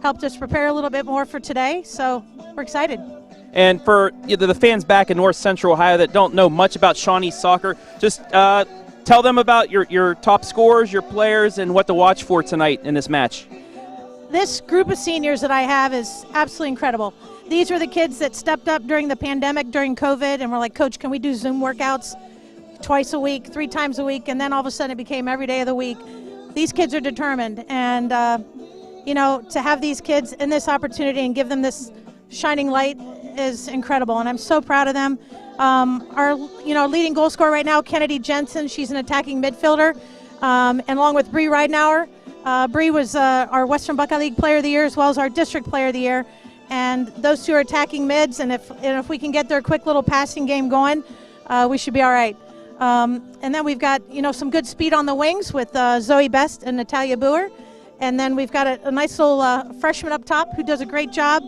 helped us prepare a little bit more for today. So we're excited. And for the fans back in North Central Ohio that don't know much about Shawnee soccer, just tell them about your top scorers, your players, and what to watch for tonight in this match. This group of seniors that I have is absolutely incredible. These are the kids that stepped up during the pandemic, during COVID, and were like, Coach, can we do Zoom workouts twice a week, 3 times a week? And then all of a sudden it became every day of the week. These kids are determined. And, to have these kids in this opportunity and give them this shining light is incredible. And I'm so proud of them. Our leading goal scorer right now, Kennedy Jensen, she's an attacking midfielder. And along with Bree Ridenauer. Bree was our Western Buckeye League Player of the Year as well as our District Player of the Year. And those two are attacking mids, and if we can get their quick little passing game going, we should be all right. And then we've got some good speed on the wings with Zoe Best and Natalia Boer. And then we've got a nice little freshman up top who does a great job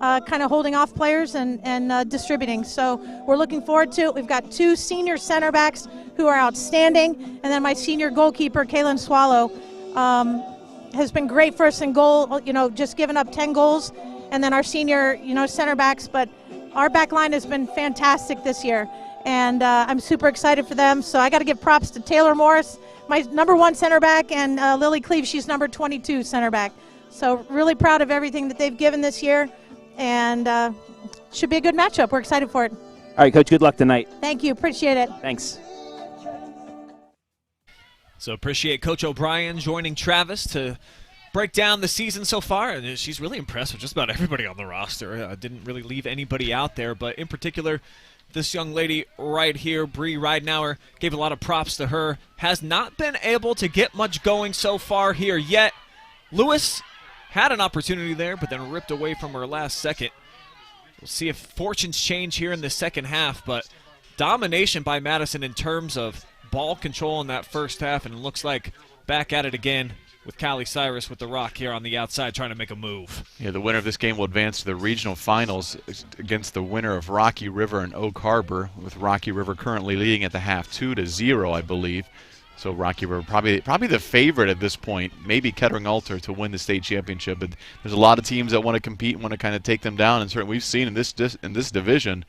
kind of holding off players and distributing. So we're looking forward to it. We've got 2 senior center backs who are outstanding. And then my senior goalkeeper, Kaylin Swallow, has been great for us in goal, just giving up 10 goals. And then our senior, center backs. But our back line has been fantastic this year. And I'm super excited for them. So I got to give props to Taylor Morris, my number 1 center back, and Lily Cleve, she's number 22 center back. So really proud of everything that they've given this year. And should be a good matchup. We're excited for it. All right, Coach, good luck tonight. Thank you. Appreciate it. Thanks. So appreciate Coach O'Brien joining Travis to break down the season so far. And she's really impressed with just about everybody on the roster. Didn't really leave anybody out there, but in particular, this young lady right here, Bree Ridenauer, gave a lot of props to her. Has not been able to get much going so far here yet. Lewis had an opportunity there, but then ripped away from her last second. We'll see if fortunes change here in the second half, but domination by Madison in terms of ball control in that first half, and it looks like back at it again with Callie Cyrus with the rock here on the outside trying to make a move. Yeah, the winner of this game will advance to the regional finals against the winner of Rocky River and Oak Harbor, with Rocky River currently leading at the half 2-0, I believe. So Rocky River probably the favorite at this point, maybe Kettering Alter to win the state championship. But there's a lot of teams that want to compete and want to kind of take them down, and certainly we've seen in this division,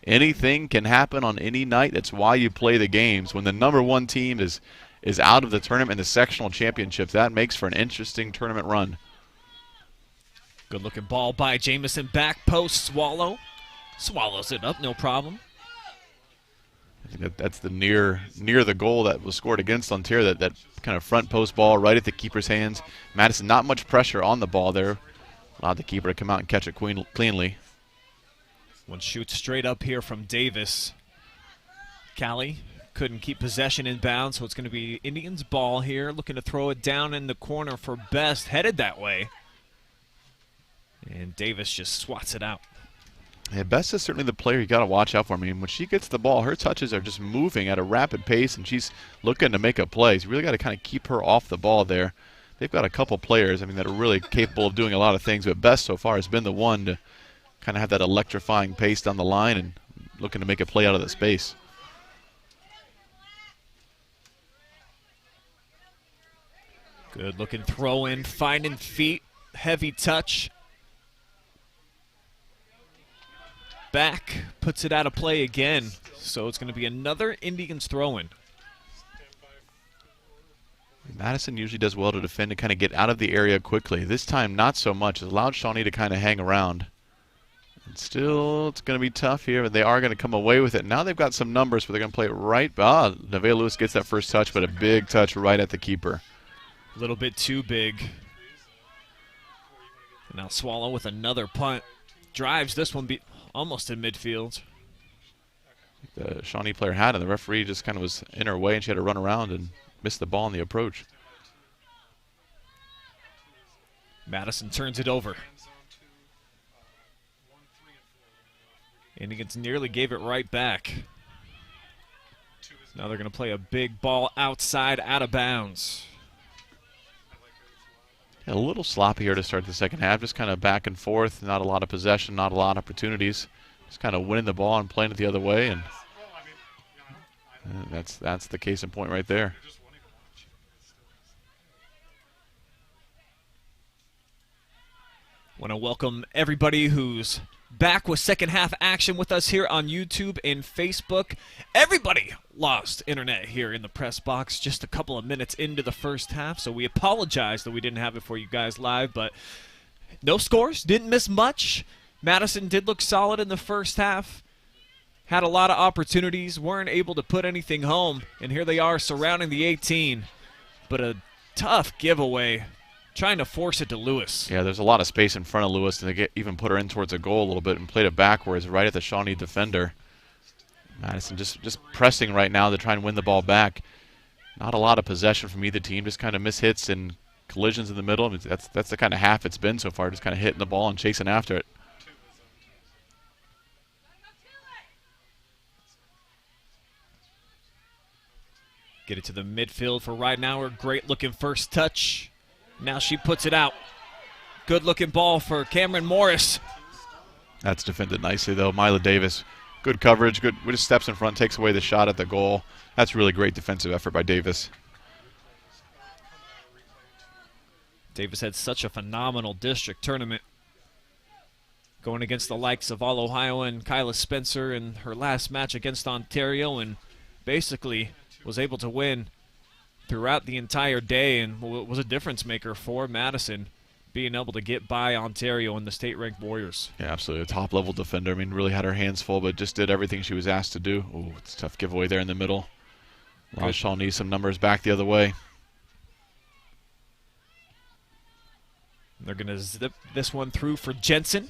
anything can happen on any night. That's why you play the games. When the number 1 team is out of the tournament in the sectional championships, that makes for an interesting tournament run. Good looking ball by Jamison, back post, Swallow. Swallows it up, no problem. I think that's the near the goal that was scored against Ontario, that kind of front post ball right at the keeper's hands. Madison, not much pressure on the ball there. Allowed the keeper to come out and catch it cleanly. One shoots straight up here from Davis. Callie couldn't keep possession in bounds, so it's going to be Indians' ball here. Looking to throw it down in the corner for Best, headed that way. And Davis just swats it out. Yeah, Best is certainly the player you got to watch out for. I mean, when she gets the ball, her touches are just moving at a rapid pace, and she's looking to make a play. So you really got to kind of keep her off the ball there. They've got a couple players, that are really capable of doing a lot of things, but Best so far has been the one to kind of have that electrifying pace down the line and looking to make a play out of the space. Good looking throw in, finding feet, heavy touch. Back, puts it out of play again. So it's going to be another Indians throw-in. Madison usually does well to defend and kind of get out of the area quickly. This time, not so much. It's allowed Shawnee to kind of hang around. And still, it's going to be tough here, but they are going to come away with it. Now they've got some numbers, but they're going to play it right. Nevaeh Lewis gets that first touch, but a big touch right at the keeper. A little bit too big. And now Swallow with another punt. Drives this one almost in midfield. The Shawnee player had it. The referee just kind of was in her way, and she had to run around and missed the ball in the approach. Madison turns it over. Indians nearly gave it right back. Now they're going to play a big ball outside, out of bounds. A little sloppy here to start the second half, just kind of back and forth, not a lot of possession, not a lot of opportunities. Just kind of winning the ball and playing it the other way, and that's the case in point right there. Want to welcome everybody who's back with second half action with us here on YouTube and Facebook. Everybody lost internet here in the press box just a couple of minutes into the first half, so we apologize that we didn't have it for you guys live, but no scores, didn't miss much. Madison did look solid in the first half, had a lot of opportunities, weren't able to put anything home, and here they are surrounding the 18, but a tough giveaway. Trying to force it to Lewis. Yeah, there's a lot of space in front of Lewis, and they even put her in towards a goal a little bit and played it backwards right at the Shawnee defender. Madison just pressing right now to try and win the ball back. Not a lot of possession from either team, just kind of miss hits and collisions in the middle. I mean, that's the kind of half it's been so far, just kind of hitting the ball and chasing after it. Get it to the midfield for Ridenauer. Great looking first touch. Now she puts it out. Good looking ball for Cameron Morris. That's defended nicely though. Mila Davis, good coverage, good just steps in front, takes away the shot at the goal. That's really great defensive effort by Davis. Davis had such a phenomenal district tournament, going against the likes of All Ohio and Kyla Spencer in her last match against Ontario, and basically was able to win throughout the entire day and was a difference maker for Madison, being able to get by Ontario and the state-ranked Warriors. Yeah, absolutely. A top-level defender. I mean, really had her hands full, but just did everything she was asked to do. Ooh, it's a tough giveaway there in the middle. Lima Shawnee some numbers back the other way. They're going to zip this one through for Jensen.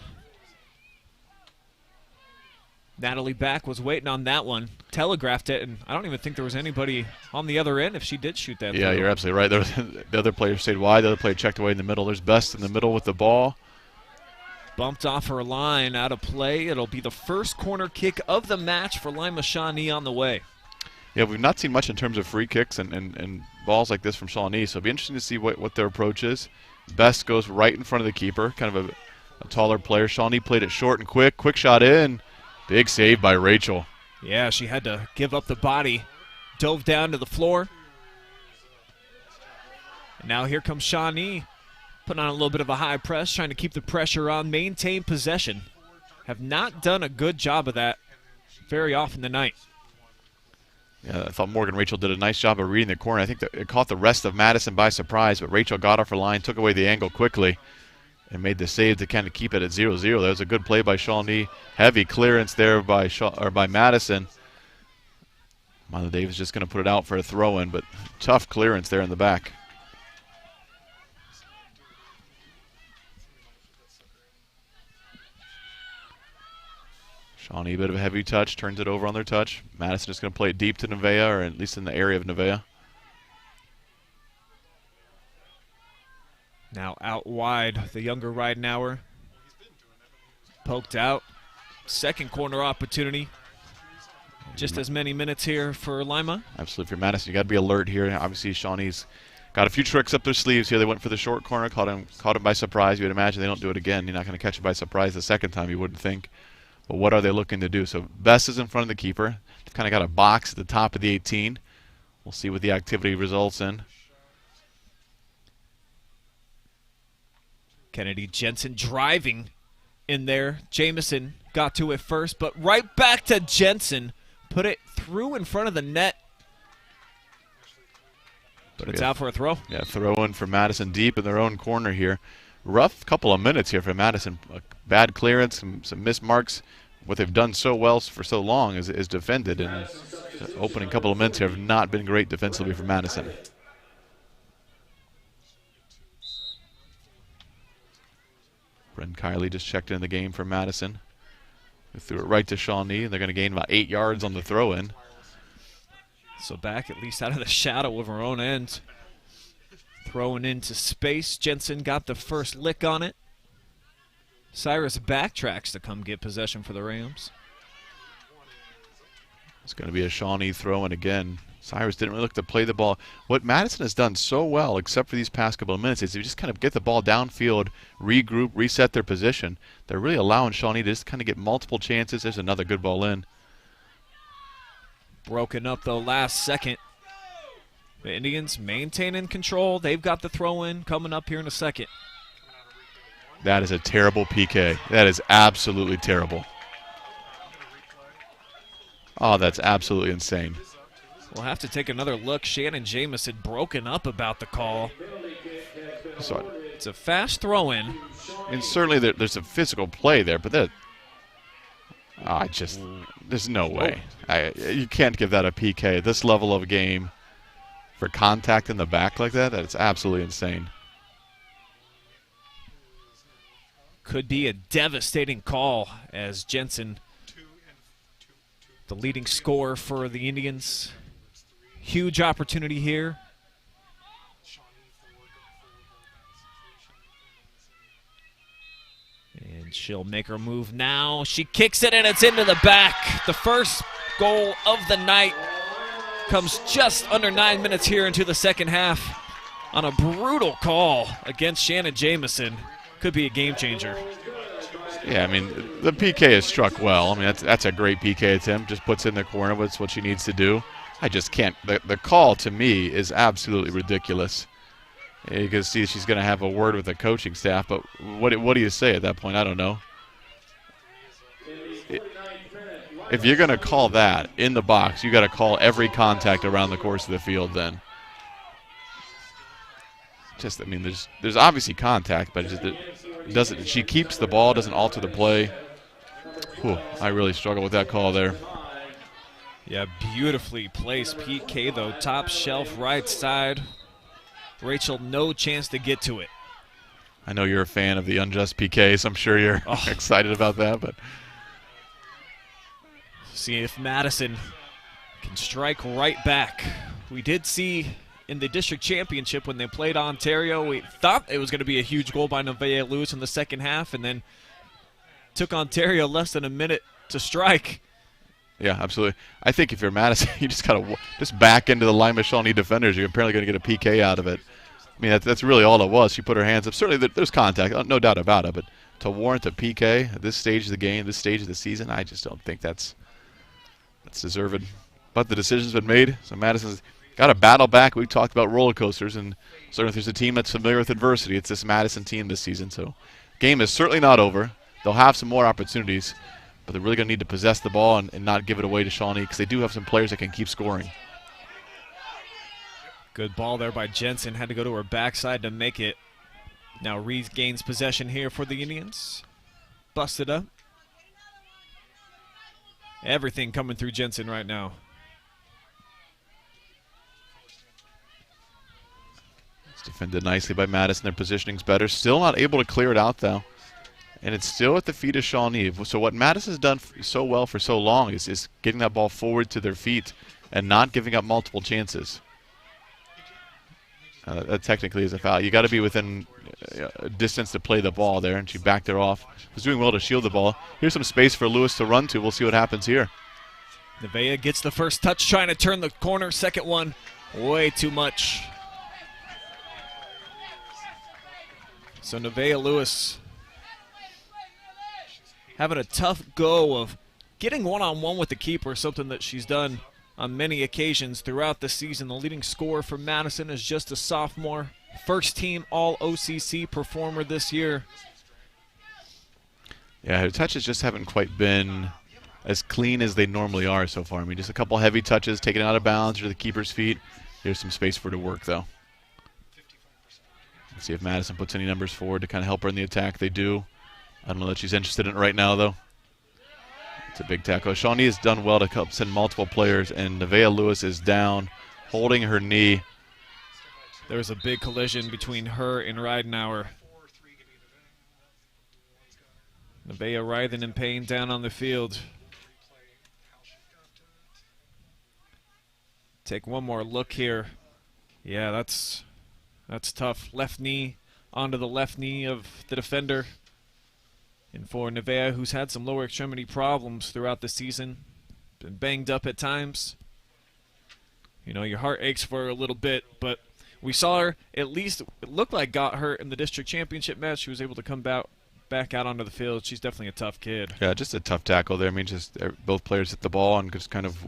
Natalie Back was waiting on that one, telegraphed it, and I don't even think there was anybody on the other end if she did shoot that. Yeah, through. You're absolutely right. The other player stayed wide. The other player checked away in the middle. There's Best in the middle with the ball. Bumped off her line, out of play. It'll be the first corner kick of the match for Lima Shawnee on the way. Yeah, we've not seen much in terms of free kicks and balls like this from Shawnee, so it'll be interesting to see what their approach is. Best goes right in front of the keeper, kind of a taller player. Shawnee played it short and quick. Quick shot in. Big save by Rachel. Yeah, she had to give up the body. Dove down to the floor. And now here comes Shawnee, putting on a little bit of a high press, trying to keep the pressure on, maintain possession. Have not done a good job of that very often tonight. Yeah, I thought Morgan Rachel did a nice job of reading the corner. I think that it caught the rest of Madison by surprise, but Rachel got off her line, took away the angle quickly, and made the save to kind of keep it at 0-0. That was a good play by Shawnee. Heavy clearance there by Madison. Mila Davis just going to put it out for a throw-in, but tough clearance there in the back. Shawnee, a bit of a heavy touch, turns it over on their touch. Madison just going to play it deep to Nevaeh, or at least in the area of Nevaeh. Now out wide, the younger Ridenauer. Poked out. Second corner opportunity. Just as many minutes here for Lima. Absolutely. For Madison, you got to be alert here. Obviously, Shawnee's got a few tricks up their sleeves here. They went for the short corner, caught him by surprise. You would imagine they don't do it again. You're not going to catch him by surprise the second time, you wouldn't think. But what are they looking to do? So Best is in front of the keeper. They've kind of got a box at the top of the 18. We'll see what the activity results in. Kennedy Jensen driving in there. Jamison got to it first, but right back to Jensen. Put it through in front of the net. But it's out for a throw. Yeah, throw in for Madison deep in their own corner here. Rough couple of minutes here for Madison. A bad clearance, some missed marks. What they've done so well for so long is defended, and the opening couple of minutes here have not been great defensively for Madison. Bren Kiley just checked in the game for Madison. They threw it right to Shawnee, and they're going to gain about 8 yards on the throw-in. So back at least out of the shadow of her own end. Throwing into space. Jensen got the first lick on it. Cyrus backtracks to come get possession for the Rams. It's going to be a Shawnee throw-in again. Cyrus didn't really look to play the ball. What Madison has done so well, except for these past couple of minutes, is they just kind of get the ball downfield, regroup, reset their position. They're really allowing Shawnee to just kind of get multiple chances. There's another good ball in. Broken up, though, last second. The Indians maintaining control. They've got the throw-in coming up here in a second. That is a terrible PK. That is absolutely terrible. Oh, that's absolutely insane. We'll have to take another look. Shannon Jameis had broken up about the call. So, It's a fast throw-in. and certainly there's a physical play there, but there's no way. You can't give that a PK at this level of game for contact in the back like that. That's absolutely insane. Could be a devastating call as Jensen, the leading scorer for the Indians. Huge opportunity here. And she'll make her move now. She kicks it and it's into the back. The first goal of the night comes just under 9 minutes here into the second half on a brutal call against Shannon Jameson. Could be a game changer. Yeah, I mean, the PK is struck well. I mean, that's a great PK attempt. Just puts in the corner. That's what she needs to do. I just can't. The call to me is absolutely ridiculous. You can see she's going to have a word with the coaching staff, but what do you say at that point? I don't know. If you're going to call that in the box, you got to call every contact around the course of the field then. I mean, there's obviously contact, but it doesn't. She keeps the ball, doesn't alter the play. Whew, I really struggle with that call there. Yeah, beautifully placed PK though, top shelf right side. Rachel, no chance to get to it. I know you're a fan of the unjust PKs. I'm sure you're excited about that, but see if Madison can strike right back. We did see in the district championship when they played Ontario, we thought it was going to be a huge goal by Nevaeh Lewis in the second half, and then took Ontario less than a minute to strike. Yeah, absolutely. I think if you're Madison, you just got to just back into the Lima Shawnee defenders. You're apparently going to get a PK out of it. I mean, that's really all it was. She put her hands up. Certainly there's contact, no doubt about it, but to warrant a PK at this stage of the game, this stage of the season, I just don't think that's deserved. But the decision's been made, so Madison's got to battle back. We talked about roller coasters, and certainly if there's a team that's familiar with adversity, it's this Madison team this season. So game is certainly not over. They'll have some more opportunities, but they're really going to need to possess the ball and not give it away to Shawnee because they do have some players that can keep scoring. Good ball there by Jensen. Had to go to her backside to make it. Now Reed gains possession here for the Indians. Busted up. Everything coming through Jensen right now. It's defended nicely by Madison. Their positioning's better. Still not able to clear it out, though. And it's still at the feet of Shawnee. So what Madison's done so well for so long is getting that ball forward to their feet and not giving up multiple chances. That technically is a foul. You got to be within a distance to play the ball there, and she backed her off. Was doing well to shield the ball. Here's some space for Lewis to run to. We'll see what happens here. Nevaeh gets the first touch, trying to turn the corner. Second one, way too much. So Nevaeh Lewis having a tough go of getting one-on-one with the keeper, something that she's done on many occasions throughout the season. The leading scorer for Madison is just a sophomore. First team All-OCC performer this year. Yeah, her touches just haven't quite been as clean as they normally are so far. I mean, just a couple heavy touches, taken out of bounds to the keeper's feet. Here's some space for her to work, though. Let's see if Madison puts any numbers forward to kind of help her in the attack. They do. I don't know that she's interested in it right now, though. It's a big tackle. Shawnee has done well to help send multiple players, and Nevaeh Lewis is down, holding her knee. There was a big collision between her and Ridenauer. Nevaeh writhing in pain down on the field. Take one more look here. Yeah, that's tough. Left knee onto the left knee of the defender. And for Nevaeh, who's had some lower extremity problems throughout the season, been banged up at times. You know, your heart aches for her a little bit, but we saw her, at least it looked like got hurt in the district championship match. She was able to come back out onto the field. She's definitely a tough kid. Yeah, just a tough tackle there. I mean, just both players hit the ball and just kind of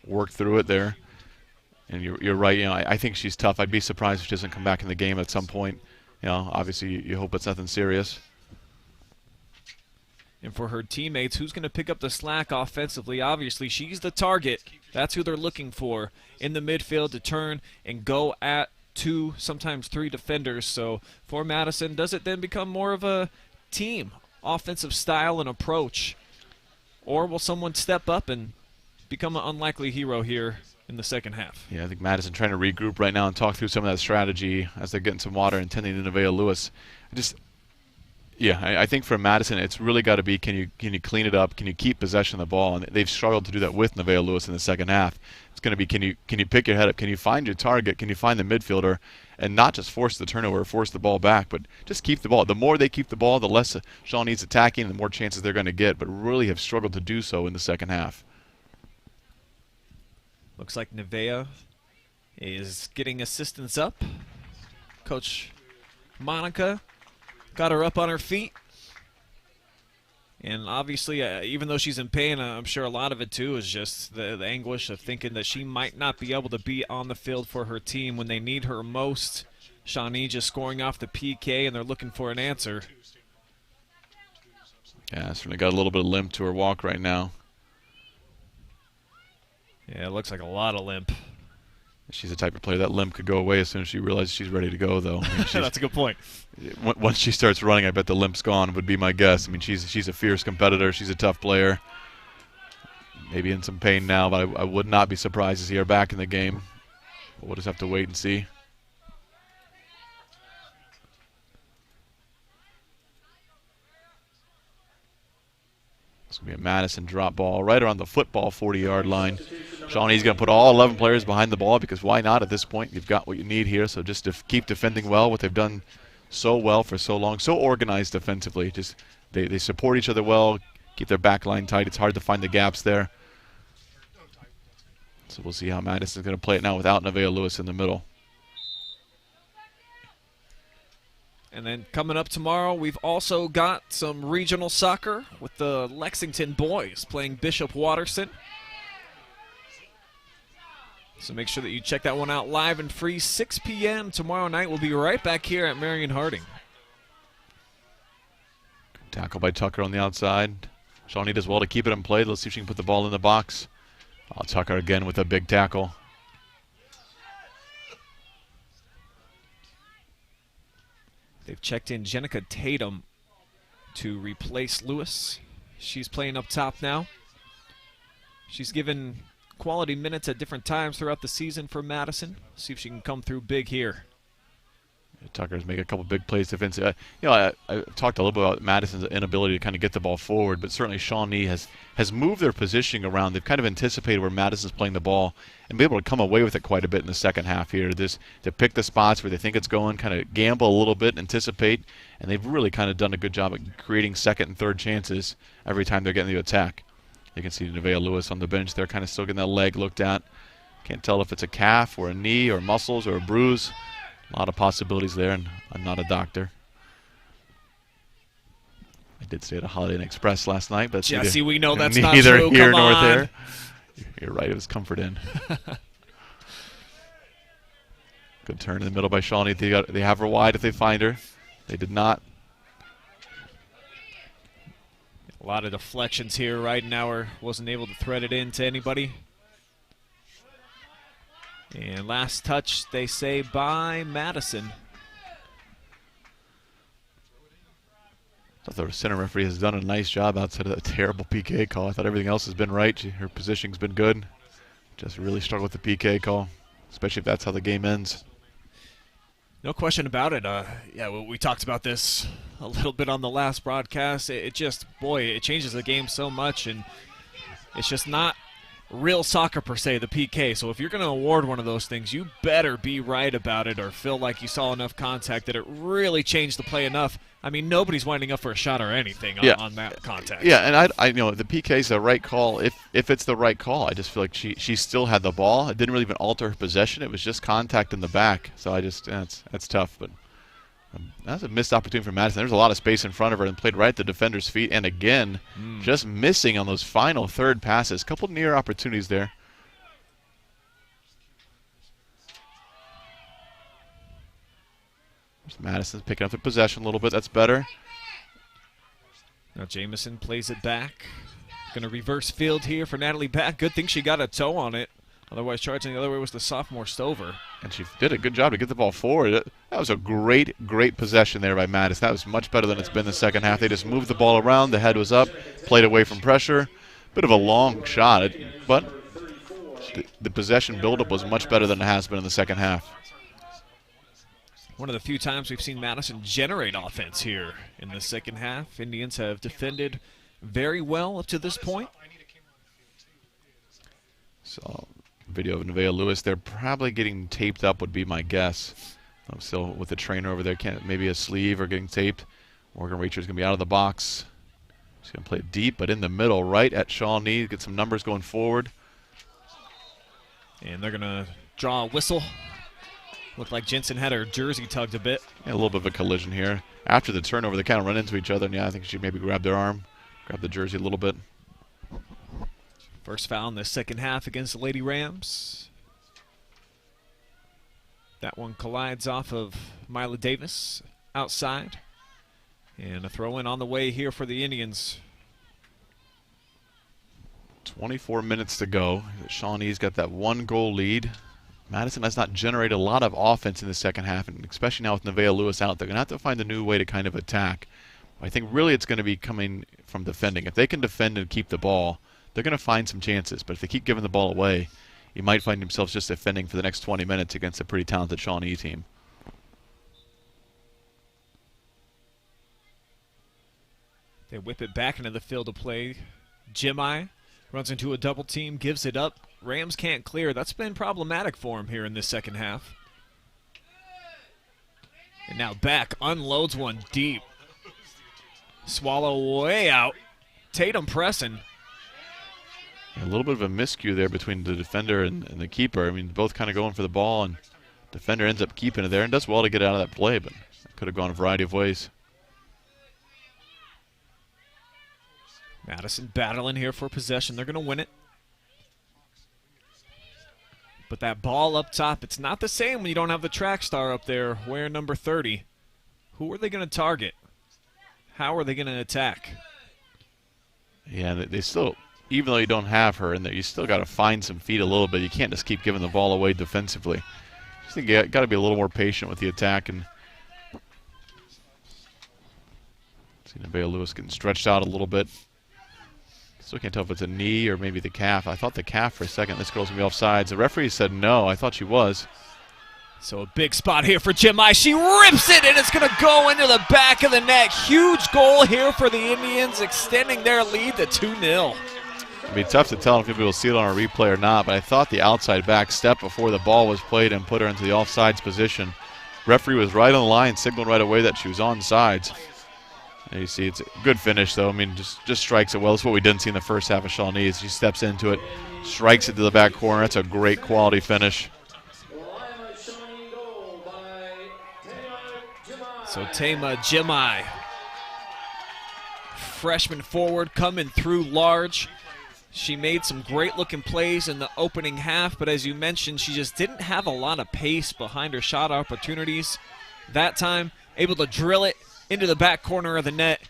work through it there. And you're right. You know, I think she's tough. I'd be surprised if she doesn't come back in the game at some point. You know, obviously you hope it's nothing serious. And for her teammates, who's going to pick up the slack offensively? Obviously, she's the target. That's who they're looking for in the midfield to turn and go at 2, sometimes 3 defenders. So for Madison, does it then become more of a team offensive style and approach? Or will someone step up and become an unlikely hero here in the second half? Yeah, I think Madison trying to regroup right now and talk through some of that strategy as they're getting some water and tending to Nevaeh Lewis. I think for Madison, it's really got to be can you clean it up? Can you keep possession of the ball? And they've struggled to do that with Nevaeh Lewis in the second half. It's going to be can you pick your head up? Can you find your target? Can you find the midfielder? And not just force the turnover, force the ball back, but just keep the ball. The more they keep the ball, the less Shawnee's attacking, the more chances they're going to get, but really have struggled to do so in the second half. Looks like Nevaeh is getting assistance up. Coach Monica got her up on her feet. And obviously, even though she's in pain, I'm sure a lot of it, too, is just the anguish of thinking that she might not be able to be on the field for her team when they need her most. Shawnee just scoring off the PK, and they're looking for an answer. Yeah, certainly got a little bit of limp to her walk right now. Yeah, it looks like a lot of limp. She's the type of player that limp could go away as soon as she realizes she's ready to go, though. I mean, That's a good point. Once she starts running, I bet the limp's gone, would be my guess. I mean, she's a fierce competitor. She's a tough player. Maybe in some pain now, but I would not be surprised to see her back in the game. But we'll just have to wait and see. It's going to be a Madison drop ball right around the football 40-yard line. Shawnee's going to put all 11 players behind the ball because why not at this point? You've got what you need here, so just to keep defending well, what they've done so well for so long, so organized defensively. Just they support each other well, keep their back line tight. It's hard to find the gaps there. So we'll see how Madison's going to play it now without Nevaeh Lewis in the middle. And then coming up tomorrow, we've also got some regional soccer with the Lexington boys playing Bishop Watterson. So make sure that you check that one out live and free, 6 p.m. tomorrow night. We'll be right back here at Marion Harding. Tackle by Tucker on the outside. Shawnee does well to keep it in play. Let's see if she can put the ball in the box. Tucker again with a big tackle. They've checked in Jenica Tatum to replace Lewis. She's playing up top now. She's given quality minutes at different times throughout the season for Madison. See if she can come through big here. Tucker's making a couple big plays defensively. I talked a little bit about Madison's inability to kind of get the ball forward, but certainly Shawnee has moved their positioning around. They've kind of anticipated where Madison's playing the ball and be able to come away with it quite a bit in the second half here. To pick the spots where they think it's going, kind of gamble a little bit, anticipate, and they've really kind of done a good job at creating second and third chances every time they're getting the attack. You can see Nevaeh Lewis on the bench there, kind of still getting that leg looked at. Can't tell if it's a calf or a knee or muscles or a bruise. A lot of possibilities there, and I'm not a doctor. I did stay at a Holiday Inn Express last night, but Jesse, we know that's not neither true. here Come nor on. there. You're right, it was Comfort Inn. Good turn in the middle by Shawnee. They have her wide if they find her. They did not. A lot of deflections here. Ridenauer wasn't able to thread it in to anybody. And last touch, they say, by Madison. I thought the center referee has done a nice job outside of that terrible PK call. I thought everything else has been right. Her positioning's been good. Just really struggled with the PK call, especially if that's how the game ends. No question about it. We talked about this a little bit on the last broadcast. It changes the game so much, and it's just not real soccer per se, the PK. So if you're going to award one of those things, you better be right about it or feel like you saw enough contact that it really changed the play enough. I mean, nobody's winding up for a shot or anything on that contact. Yeah, and I the PK is the right call. If it's the right call, I just feel like she still had the ball. It didn't really even alter her possession. It was just contact in the back. So that's tough. But that's a missed opportunity for Madison. There's a lot of space in front of her and played right at the defender's feet. And again, just missing on those final third passes. A couple near opportunities there. Madison's picking up the possession a little bit. That's better. Now Jamison plays it back. Going to reverse field here for Natalie Back. Good thing she got a toe on it. Otherwise, charging the other way was the sophomore Stover. And she did a good job to get the ball forward. That was a great possession there by Madison. That was much better than it's been the second half. They just moved the ball around. The head was up, played away from pressure. Bit of a long shot, but the possession buildup was much better than it has been in the second half. One of the few times we've seen Madison generate offense here in the second half. Indians have defended very well up to this point. So, video of Nevaeh Lewis. They're probably getting taped up would be my guess. I'm still with the trainer over there. Maybe a sleeve or getting taped. Morgan Reacher's going to be out of the box. She's going to play it deep, but in the middle, right at Shawnee. Get some numbers going forward. And they're going to draw a whistle. Looked like Jensen had her jersey tugged a bit. Yeah, a little bit of a collision here. After the turnover, they kind of run into each other, and yeah, I think she maybe grabbed their arm, grabbed the jersey a little bit. First foul in the second half against the Lady Rams. That one collides off of Mila Davis outside. And a throw in on the way here for the Indians. 24 minutes to go. Shawnee's got that 1-goal lead. Madison has not generated a lot of offense in the second half, and especially now with Nevaeh Lewis out, they're going to have to find a new way to kind of attack. I think really it's going to be coming from defending. If they can defend and keep the ball, they're going to find some chances. But if they keep giving the ball away, you might find themselves just defending for the next 20 minutes against a pretty talented Shawnee team. They whip it back into the field of play. Jimai runs into a double team, gives it up. Rams can't clear. That's been problematic for him here in this second half. And now Back unloads one deep. Swallow way out. Tatum pressing. A little bit of a miscue there between the defender and the keeper. I mean, both kind of going for the ball, and defender ends up keeping it there and does well to get out of that play, but it could have gone a variety of ways. Madison battling here for possession. They're going to win it. But that ball up top, it's not the same when you don't have the track star up there wearing number 30. Who are they going to target? How are they going to attack? Yeah, they still, even though you don't have her in there, you still got to find some feet a little bit. You can't just keep giving the ball away defensively. I think you got to be a little more patient with the attack. And see Nevaeh Lewis getting stretched out a little bit. Still can't tell if it's a knee or maybe the calf. I thought the calf for a second. This girl's going to be offsides. The referee said no. I thought she was. So a big spot here for Jimai. She rips it, and it's going to go into the back of the net. Huge goal here for the Indians, extending their lead to 2-0. It'd be tough to tell if people will see it on a replay or not, but I thought the outside back step before the ball was played and put her into the offsides position. Referee was right on the line, signaled right away that she was onside. And you see it's a good finish, though. I mean, just strikes it well. That's what we didn't see in the first half of Shawnee. She steps into it, strikes it to the back corner. That's a great quality finish. So Tama Jimai, freshman forward, coming through large. She made some great-looking plays in the opening half, but as you mentioned, she just didn't have a lot of pace behind her shot opportunities. That time, able to drill it into the back corner of the net.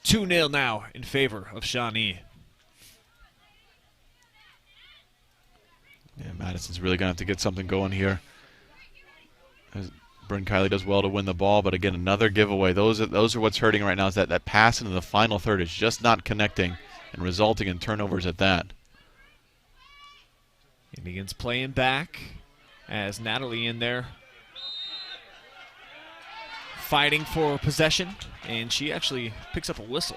2-0 now in favor of Shawnee. Yeah, Madison's really going to have to get something going here. Bryn Kiley does well to win the ball, but again, another giveaway. Those are what's hurting right now, is that pass into the final third is just not connecting and resulting in turnovers at that. Indians playing back as Natalie in there fighting for possession, and she actually picks up a whistle.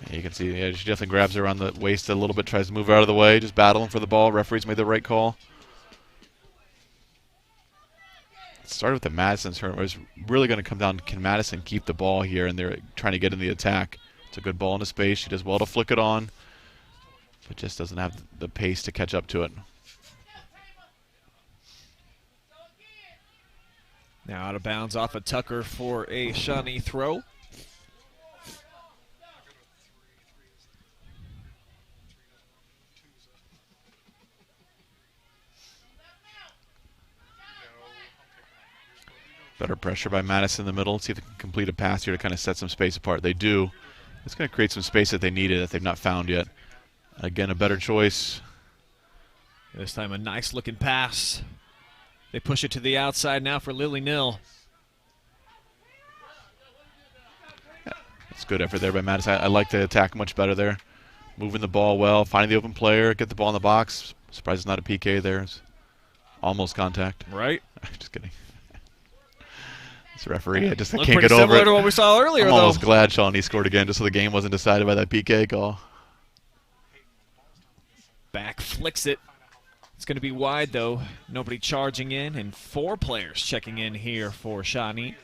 Yeah, you can see, yeah, she definitely grabs her around the waist a little bit, tries to move her out of the way, just battling for the ball. Referee's made the right call. It started with the Madison turn. It was really going to come down to, can Madison keep the ball here, and they're trying to get in the attack. It's a good ball into space. She does well to flick it on, but just doesn't have the pace to catch up to it. Now out of bounds off of Tucker for a Shawnee throw. Better pressure by Madison in the middle. Let's see if they can complete a pass here to kind of set some space apart. They do. It's going to create some space that they needed that they've not found yet. Again, a better choice. This time a nice looking pass. They push it to the outside now for Lily Nil. It's good effort there by Madison. I like the attack much better there. Moving the ball well, finding the open player, get the ball in the box. Surprised it's not a PK there. It's almost contact. Right. Just kidding. This referee, I can't Pretty get over similar it. to what we saw earlier, I'm though. almost glad Shawnee scored again just so the game wasn't decided by that PK call. Back flicks it. It's going to be wide, though. Nobody charging in, and 4 players checking in here for Shawnee.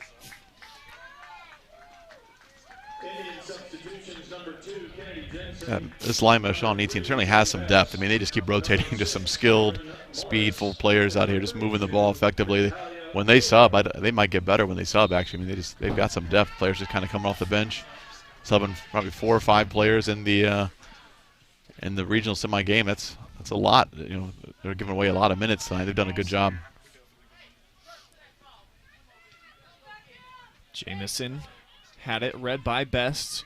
This Lima Shawnee team certainly has some depth. I mean, they just keep rotating to some skilled, speedful players out here, just moving the ball effectively. When they sub, they might get better when they sub, actually. I mean, they've got some depth. Players just kind of coming off the bench, subbing probably 4 or 5 players in the regional semi game. That's a lot. You know, they're giving away a lot of minutes tonight. They've done a good job. Jamison had it read by Best,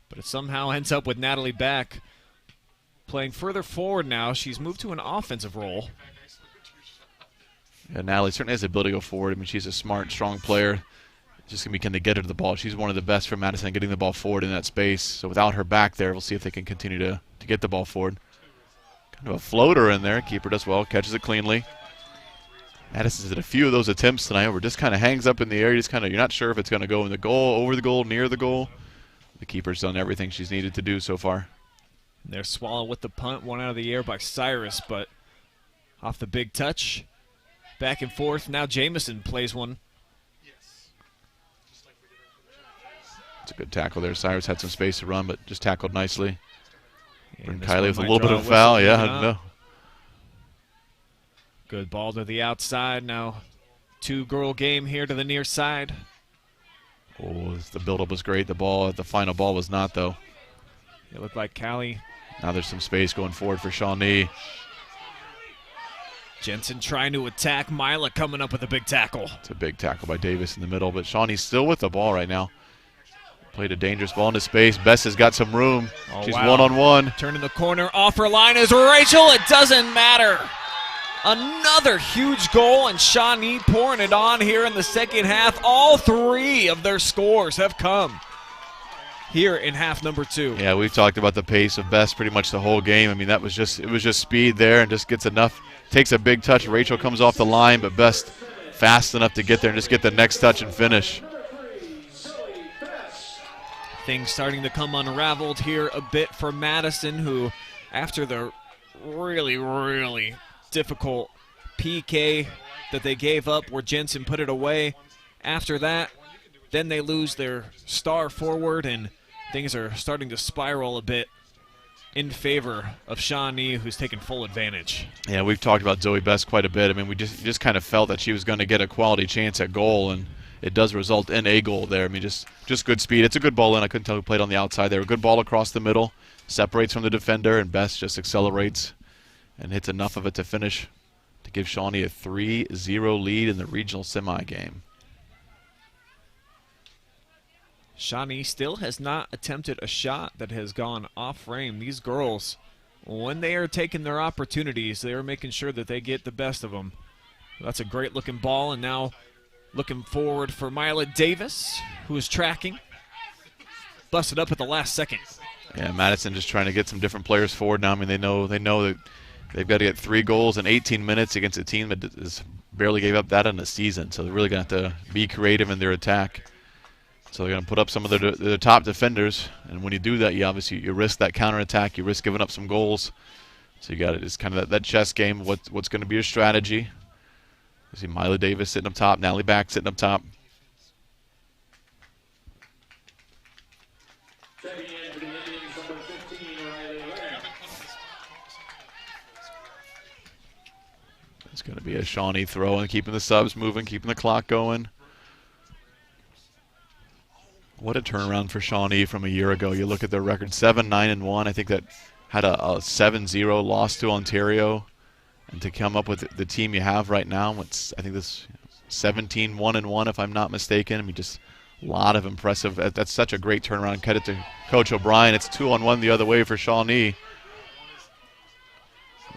but it somehow ends up with Natalie back playing further forward now. She's moved to an offensive role. Yeah, Natalie certainly has the ability to go forward. I mean, she's a smart, strong player. It's just going to be, can they get her to the ball? She's one of the best for Madison getting the ball forward in that space. So without her back there, we'll see if they can continue to get the ball forward. Kind of a floater in there. Keeper does well, catches it cleanly. Madison's had a few of those attempts tonight where it just kind of hangs up in the air. You're not sure if it's going to go in the goal, over the goal, near the goal. The keeper's done everything she's needed to do so far. They're swallowed with the punt, one out of the air by Cyrus, but off the big touch. Back and forth. Now Jamison plays one. It's a good tackle there. Cyrus had some space to run, but just tackled nicely. And Kylie with a little bit of a foul. Yeah, I don't know. Good ball to the outside. Now 2-girl game here to the near side. Oh, the buildup was great. The final ball was not, though. It looked like Callie. Now there's some space going forward for Shawnee. Jensen trying to attack. Mila coming up with a big tackle. It's a big tackle by Davis in the middle, but Shawnee's still with the ball right now. Played a dangerous ball into space. Bess has got some room. She's one-on-one. Turning the corner. Off her line is Rachel. It doesn't matter. Another huge goal, and Shawnee pouring it on here in the second half. All 3 of their scores have come here in half number 2. Yeah, we've talked about the pace of Bess pretty much the whole game. I mean, it was just speed there and just gets enough. Takes a big touch. Rachel comes off the line, but Bess fast enough to get there and just get the next touch and finish. Things starting to come unraveled here a bit for Madison, who, after the really, really difficult PK that they gave up where Jensen put it away, after that, then they lose their star forward, and things are starting to spiral a bit in favor of Shawnee, who's taken full advantage. Yeah, we've talked about Zoe Best quite a bit. I mean, we just kind of felt that she was going to get a quality chance at goal, and it does result in a goal there. I mean, just good speed. It's a good ball in. I couldn't tell who played on the outside there. A good ball across the middle, separates from the defender, and Best just accelerates and hits enough of it to finish to give Shawnee a 3-0 lead in the regional semi game. Shawnee still has not attempted a shot that has gone off frame. These girls, when they are taking their opportunities, they are making sure that they get the best of them. That's a great looking ball, and now looking forward for Mila Davis, who is tracking. Busted up at the last second. Yeah, Madison just trying to get some different players forward now. I mean, they know that they've got to get 3 goals in 18 minutes against a team that has barely gave up that in a season. So they're really going to have to be creative in their attack. So they're going to put up some of their top defenders, and when you do that, you risk that counterattack. You risk giving up some goals. So you got it. It's kind of that chess game. What's going to be your strategy? You see Mila Davis sitting up top, Natalie back sitting up top. It's going to be a Shawnee throw and keeping the subs moving, keeping the clock going. What a turnaround for Shawnee from a year ago. You look at their record, 7-9-1. I think that had a 7-0 loss to Ontario. And to come up with the team you have right now, I think this 17-1-1 if I'm not mistaken. I mean, just a lot of impressive. That's such a great turnaround. Cut it to Coach O'Brien. It's 2-on-1 the other way for Shawnee.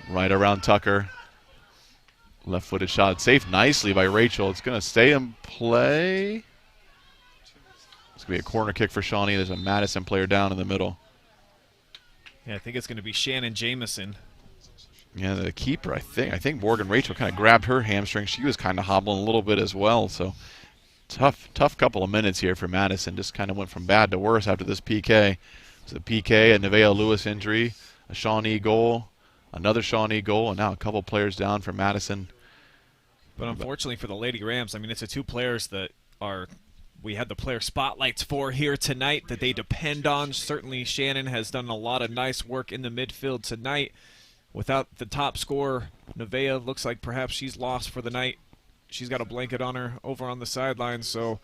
Right around Tucker. Left-footed shot. Saved nicely by Rachel. It's going to stay in play. It's going to be a corner kick for Shawnee. There's a Madison player down in the middle. Yeah, I think it's going to be Shannon Jamison. Yeah, the keeper, I think Morgan Rachel kind of grabbed her hamstring. She was kind of hobbling a little bit as well. So tough couple of minutes here for Madison. Just kind of went from bad to worse after this PK. It's a PK, a Nevaeh Lewis injury, a Shawnee goal, another Shawnee goal, and now a couple players down for Madison. But unfortunately for the Lady Rams, I mean, it's the two players that we had the player spotlights for here tonight that they depend on. Certainly Shannon has done a lot of nice work in the midfield tonight. Without the top scorer, Nevaeh looks like perhaps she's lost for the night. She's got a blanket on her over on the sideline, so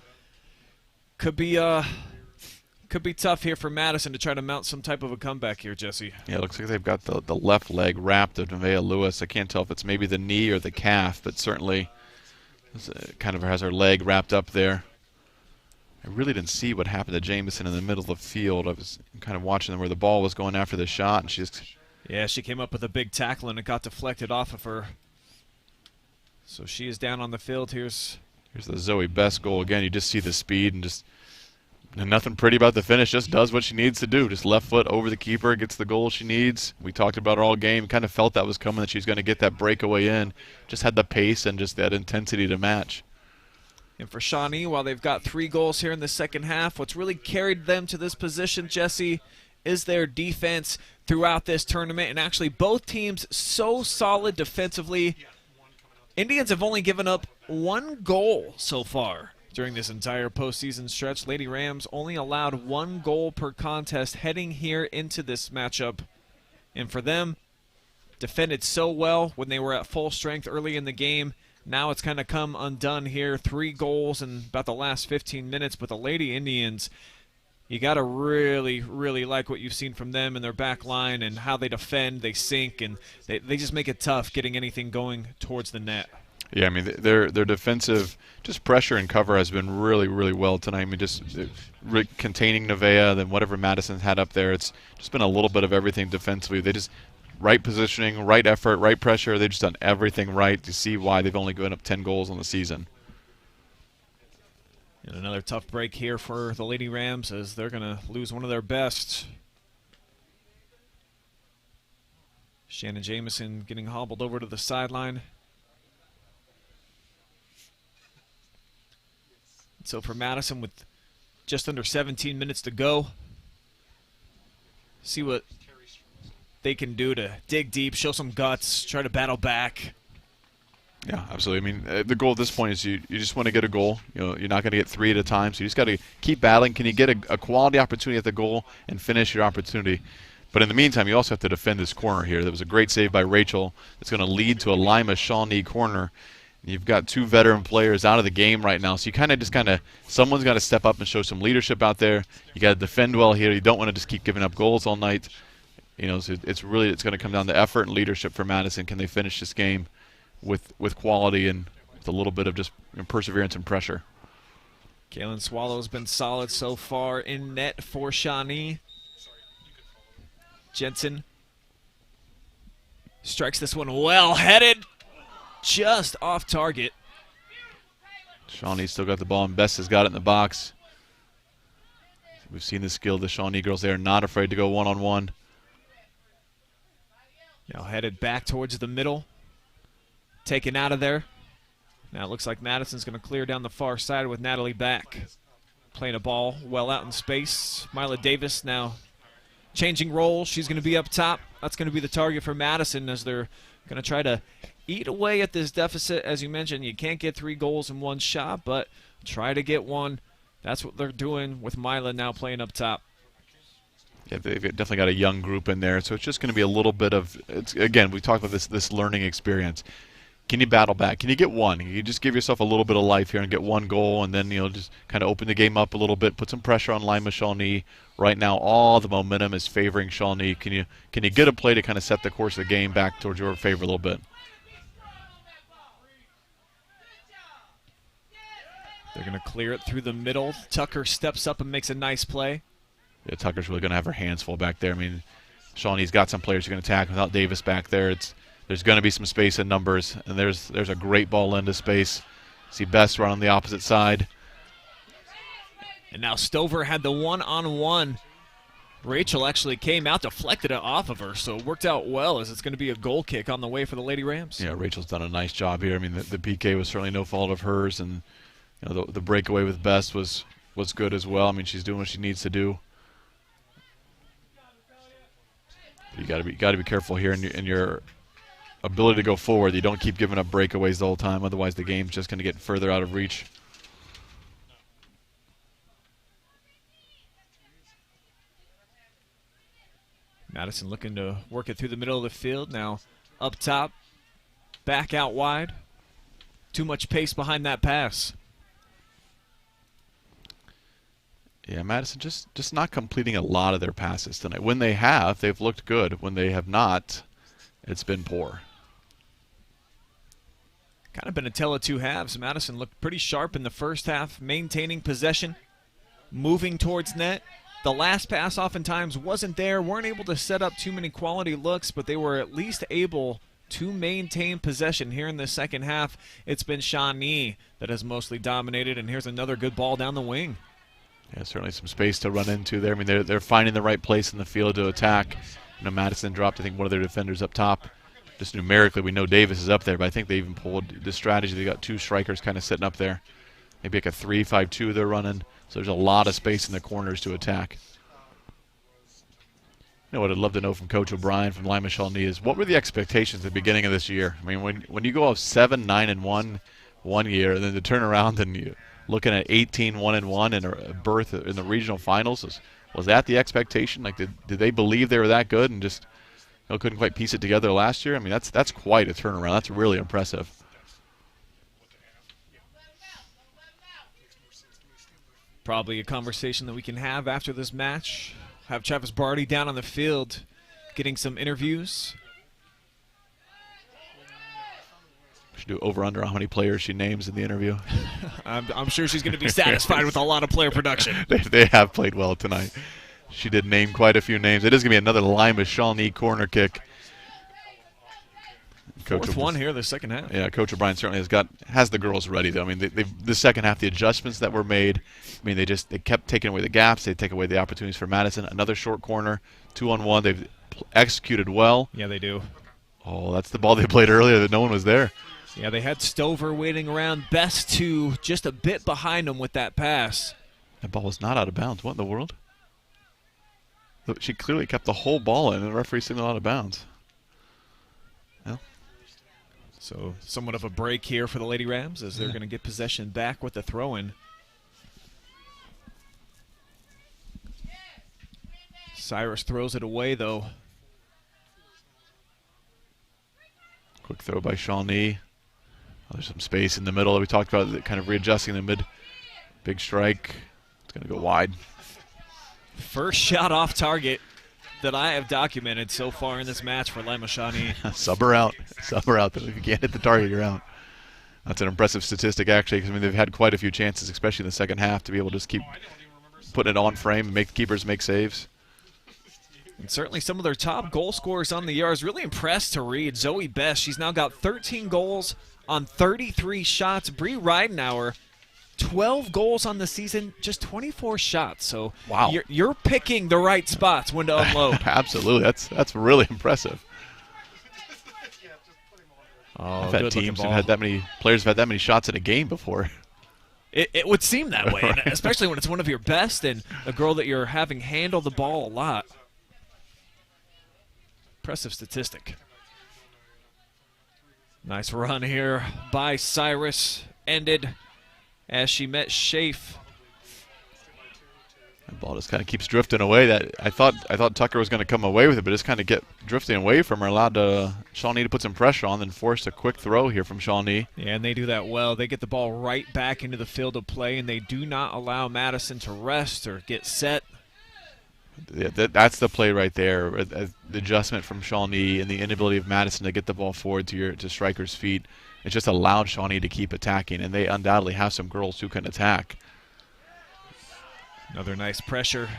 could be tough here for Madison to try to mount some type of a comeback here, Jesse. Yeah, it looks like they've got the left leg wrapped of Nevaeh Lewis. I can't tell if it's maybe the knee or the calf, but certainly kind of has her leg wrapped up there. I really didn't see what happened to Jamison in the middle of the field. I was kind of watching where the ball was going after the shot, and she just... Yeah, she came up with a big tackle, and it got deflected off of her. So she is down on the field. Here's the Zoe Best goal again. You just see the speed and nothing pretty about the finish. Just does what she needs to do. Just left foot over the keeper, gets the goal she needs. We talked about her all game. Kind of felt that was coming, that she's going to get that breakaway in. Just had the pace and just that intensity to match. And for Shawnee, while they've got 3 goals here in the second half, what's really carried them to this position, Jesse, is their defense throughout this tournament. And actually both teams so solid defensively. Indians have only given up 1 goal so far during this entire postseason stretch. Lady Rams only allowed 1 goal per contest heading here into this matchup. And for them, defended so well when they were at full strength early in the game. Now it's kind of come undone here. 3 goals in about the last 15 minutes. But the Lady Indians, you got to really, really like what you've seen from them in their back line and how they defend, they sink, and they just make it tough getting anything going towards the net. Yeah, I mean, their defensive just pressure and cover has been really, really well tonight. I mean, just containing Nevaeh, then whatever Madison's had up there. It's just been a little bit of everything defensively. They just right positioning, right effort, right pressure. They've just done everything right to see why they've only given up 10 goals on the season. And another tough break here for the Lady Rams as they're going to lose one of their best. Shannon Jamison getting hobbled over to the sideline. So for Madison, with just under 17 minutes to go, see what they can do to dig deep, show some guts, try to battle back. Yeah, absolutely. I mean, the goal at this point is you just want to get a goal. You know, you're not going to get 3 at a time, so you just got to keep battling. Can you get a quality opportunity at the goal and finish your opportunity? But in the meantime, you also have to defend this corner here. There was a great save by Rachel. It's going to lead to a Lima Shawnee corner. You've got 2 veteran players out of the game right now, so you someone's got to step up and show some leadership out there. You got to defend well here. You don't want to just keep giving up goals all night. You know, so it's going to come down to effort and leadership for Madison. Can they finish this game with quality and with a little bit of just perseverance and pressure? Kaylin Swallow's been solid so far in net for Shawnee. Jensen strikes this one well headed, just off target. Shawnee still got the ball, and Best has got it in the box. We've seen the skill of the Shawnee girls. They are not afraid to go one-on-one. Now headed back towards the middle. Taken out of there. Now it looks like Madison's going to clear down the far side with Natalie back. Playing a ball well out in space. Mila Davis now changing roles. She's going to be up top. That's going to be the target for Madison as they're going to try to eat away at this deficit. As you mentioned, you can't get 3 goals in one shot, but try to get one. That's what they're doing with Mila now playing up top. Yeah, they've definitely got a young group in there, so it's just going to be a little bit of, again, we talked about this learning experience. Can you battle back? Can you get one? You just give yourself a little bit of life here and get 1 goal, and then just kind of open the game up a little bit, put some pressure on Lima Shawnee. Right now, all the momentum is favoring Shawnee. Can you get a play to kind of set the course of the game back towards your favor a little bit? They're going to clear it through the middle. Tucker steps up and makes a nice play. Yeah, Tucker's really going to have her hands full back there. I mean, Shawnee's got some players who are going to attack without Davis back there. There's going to be some space in numbers, and there's a great ball into space. See Best run on the opposite side. And now Stover had the one-on-one. Rachel actually came out, deflected it off of her, so it worked out well as it's going to be a goal kick on the way for the Lady Rams. Yeah, Rachel's done a nice job here. I mean, the PK was certainly no fault of hers, and the breakaway with Best was good as well. I mean, she's doing what she needs to do. You got to be careful here in your ability to go forward. You don't keep giving up breakaways the whole time, otherwise the game's just going to get further out of reach. Madison looking to work it through the middle of the field. Now up top, back out wide. Too much pace behind that pass. Yeah, Madison just not completing a lot of their passes tonight. When they have, they've looked good. When they have not, it's been poor. Kind of been a tale of two halves. Madison looked pretty sharp in the first half, maintaining possession, moving towards net. The last pass oftentimes wasn't there, weren't able to set up too many quality looks, but they were at least able to maintain possession. Here in the second half, it's been Shawnee that has mostly dominated, and here's another good ball down the wing. Yeah, certainly some space to run into there. I mean, they're finding the right place in the field to attack. Madison dropped, I think, one of their defenders up top. Just numerically, we know Davis is up there, but I think they even pulled the strategy. They got two strikers kind of sitting up there. Maybe like a 3-5-2 they're running. So there's a lot of space in the corners to attack. You know what I'd love to know from Coach O'Brien from Lima Shawnee is what were the expectations at the beginning of this year? I mean, when you go off 7-9-1 one year, and then to turn around and you looking at 18-1-1 and a berth in the regional finals, was that the expectation? Like, did they believe they were that good and just couldn't quite piece it together last year? I mean, that's quite a turnaround. That's really impressive. Probably a conversation that we can have after this match. Have Travis Barty down on the field getting some interviews. We should do over-under how many players she names in the interview. I'm sure she's going to be satisfied with a lot of player production. They have played well tonight. She did name quite a few names. It is going to be another Lima Shawnee corner kick. Fourth one here the second half. Yeah, Coach O'Brien certainly has the girls ready, though. I mean, the second half, the adjustments that were made, I mean, they kept taking away the gaps. They take away the opportunities for Madison. Another short corner, 2-on-1. They've executed well. Yeah, they do. Oh, that's the ball they played earlier that no one was there. Yeah, they had Stover waiting around. Best to just a bit behind them with that pass. That ball was not out of bounds. What in the world? She clearly kept the whole ball in, and the referee signaled out of bounds. Well. So somewhat of a break here for the Lady Rams as they're going to get possession back with the throw-in. Cyrus throws it away, though. Quick throw by Shawnee. Oh, there's some space in the middle that we talked about, kind of readjusting the mid. Big strike. It's going to go wide. First shot off target that I have documented so far in this match for Lima Shawnee. Sub her out. Sub her out. If you can't hit the target, you're out. That's an impressive statistic, actually, because I mean, they've had quite a few chances, especially in the second half, to be able to just keep putting it on frame and make keepers make saves. And certainly some of their top goal scorers on the year. I was really impressed to read Zoe Best. She's now got 13 goals on 33 shots. Bree Ridenauer, 12 goals on the season, just 24 shots. So wow, you're picking the right spots when to unload. Absolutely, that's really impressive. Oh, I've had teams who've had that many players have had that many shots in a game before. It would seem that way, Right. and especially when it's one of your best and a girl that you're having handle the ball a lot. Impressive statistic. Nice run here by Cyrus. Ended as she met Schaaf. The ball just kind of keeps drifting away. That I thought Tucker was going to come away with it, but just kind of get drifting away from her. Allowed Shawnee to put some pressure on, then forced a quick throw here from Shawnee. Yeah, and they do that well. They get the ball right back into the field of play, and they do not allow Madison to rest or get set. Yeah, that's the play right there. The adjustment from Shawnee and the inability of Madison to get the ball forward to striker's feet. It just allowed Shawnee to keep attacking, and they undoubtedly have some girls who can attack. Another nice pressure,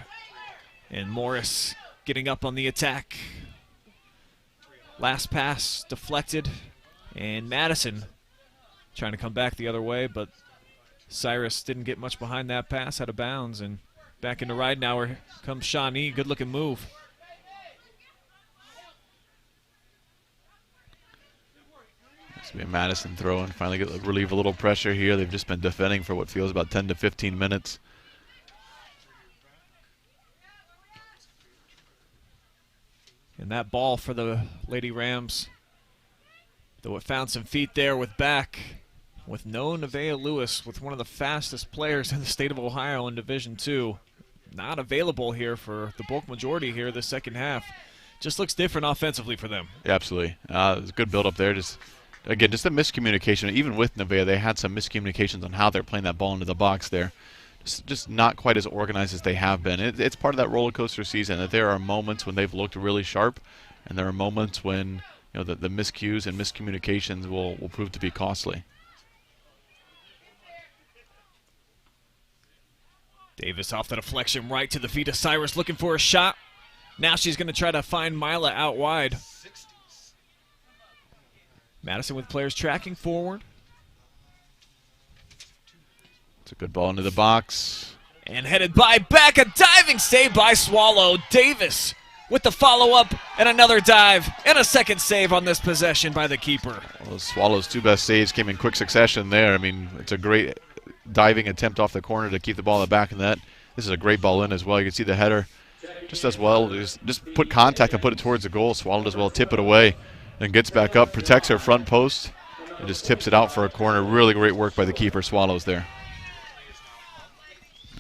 and Morris getting up on the attack. Last pass deflected, and Madison trying to come back the other way, but Cyrus didn't get much behind that pass, out of bounds, and back into Ridenauer. Here comes Shawnee. Good looking move. It's going to be a Madison throw and finally relieve a little pressure here. They've just been defending for what feels about 10 to 15 minutes. And that ball for the Lady Rams, though it found some feet there with back, with no Nevaeh Lewis, with one of the fastest players in the state of Ohio in Division II. Not available here for the bulk majority here the second half. Just looks different offensively for them. Yeah, absolutely. It was a good build-up there. Just a miscommunication. Even with Nevaeh, they had some miscommunications on how they're playing that ball into the box there. Just not quite as organized as they have been. It's part of that roller coaster season that there are moments when they've looked really sharp, and there are moments when the miscues and miscommunications will prove to be costly. Davis off the deflection right to the feet of Cyrus, looking for a shot. Now she's going to try to find Mila out wide. Madison with players tracking forward. It's a good ball into the box. And headed back, a diving save by Swallow. Davis with the follow-up and another dive and a second save on this possession by the keeper. Well, Swallow's two best saves came in quick succession there. I mean, it's a great diving attempt off the corner to keep the ball in the back of the net. This is a great ball in as well. You can see the header just as well. Just put contact and put it towards the goal. Swallow does well, tip it away, and gets back up, protects her front post, and just tips it out for a corner. Really great work by the keeper, Swallows there.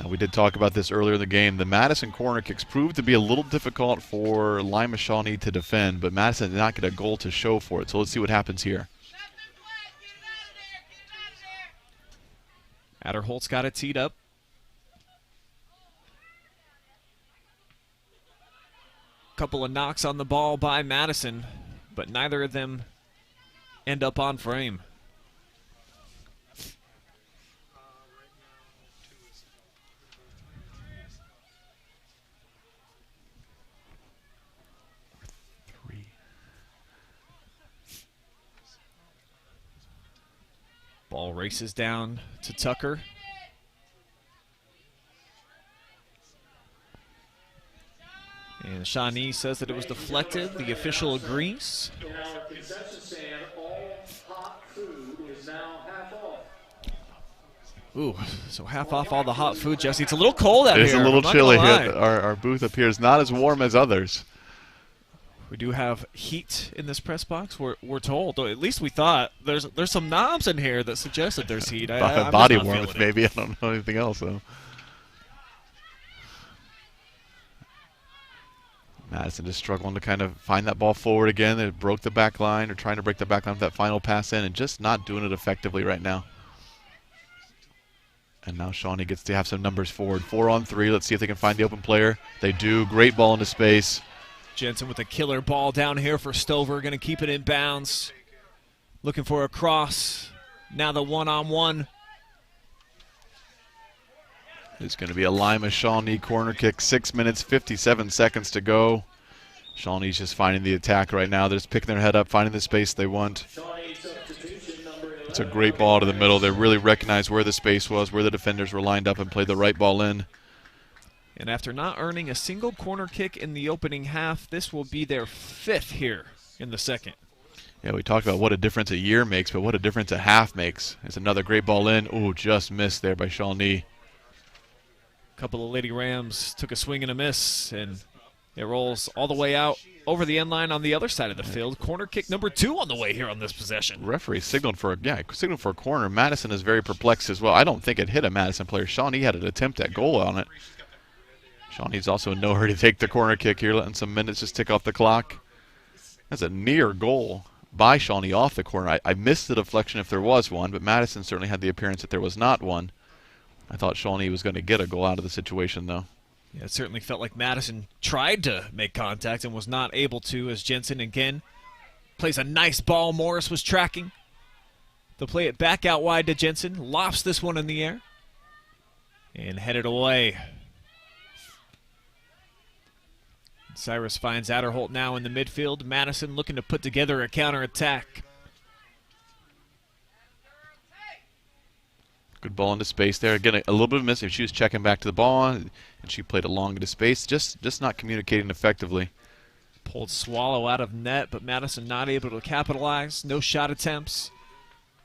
Now, we did talk about this earlier in the game. The Madison corner kicks proved to be a little difficult for Lima Shawnee to defend, but Madison did not get a goal to show for it. So let's see what happens here. Adderholt's got it teed up. Couple of knocks on the ball by Madison, but neither of them end up on frame. Ball races down to Tucker. And Shawnee says that it was deflected. The official agrees. In our concession stand, all hot food is now half off. Ooh, so half off all the hot food, Jesse. It's a little cold out here. It is a little chilly here. Our booth appears not as warm as others. We do have heat in this press box, we're told. Or at least we thought. There's some knobs in here that suggest that there's heat. I'm body just not warmth, feeling it. maybe. I don't know anything else, though. Madison just struggling to kind of find that ball forward again. They broke the back line, or trying to break the back line with that final pass in, and just not doing it effectively right now. And now Shawnee gets to have some numbers forward. 4-on-3. Let's see if they can find the open player. They do. Great ball into space. Jensen with a killer ball down here for Stover. Going to keep it in bounds. Looking for a cross. Now the one-on-one. It's going to be a Lima Shawnee corner kick. 6 minutes, 57 seconds to go. Shawnee's just finding the attack right now. They're just picking their head up, finding the space they want. It's a great ball to the middle. They really recognized where the space was, where the defenders were lined up, and played the right ball in. And after not earning a single corner kick in the opening half, this will be their 5th here in the second. Yeah, we talked about what a difference a year makes, but what a difference a half makes. It's another great ball in. Ooh, just missed there by Shawnee. A couple of Lady Rams took a swing and a miss, and it rolls all the way out over the end line on the other side of the field. Corner kick number 2 on the way here on this possession. Referee signaled for a corner. Madison is very perplexed as well. I don't think it hit a Madison player. Shawnee had an attempt at goal on it. Shawnee's also in no hurry to take the corner kick here, letting some minutes just tick off the clock. That's a near goal by Shawnee off the corner. I missed the deflection if there was one, but Madison certainly had the appearance that there was not one. I thought Shawnee was going to get a goal out of the situation, though. Yeah, it certainly felt like Madison tried to make contact and was not able to, as Jensen again plays a nice ball. Morris was tracking. They'll play it back out wide to Jensen. Lofts this one in the air and headed away. Cyrus finds Adderholt now in the midfield. Madison looking to put together a counterattack. Good ball into space there. Again, a little bit of miss. She was checking back to the ball, and she played it long into space, just not communicating effectively. Pulled Swallow out of net, but Madison not able to capitalize. No shot attempts.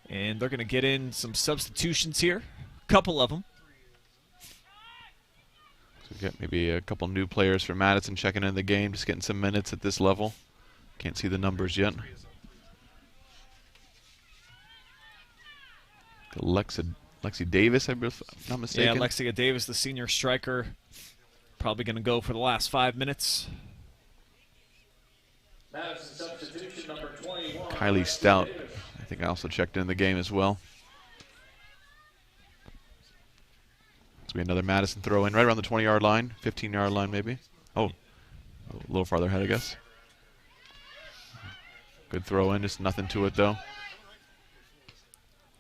And they're going to get in some substitutions here. A couple of them. So we got maybe a couple new players for Madison checking in the game, just getting some minutes at this level. Can't see the numbers yet. Lexi Davis, if I'm not mistaken. Yeah, Lexia Davis, the senior striker, probably going to go for the last 5 minutes. Madison substitution number 21. Kylie Stout, I think I also checked in the game as well. It's going to be another Madison throw in right around the 20-yard line, 15-yard line maybe. Oh, a little farther ahead, I guess. Good throw in, just nothing to it though.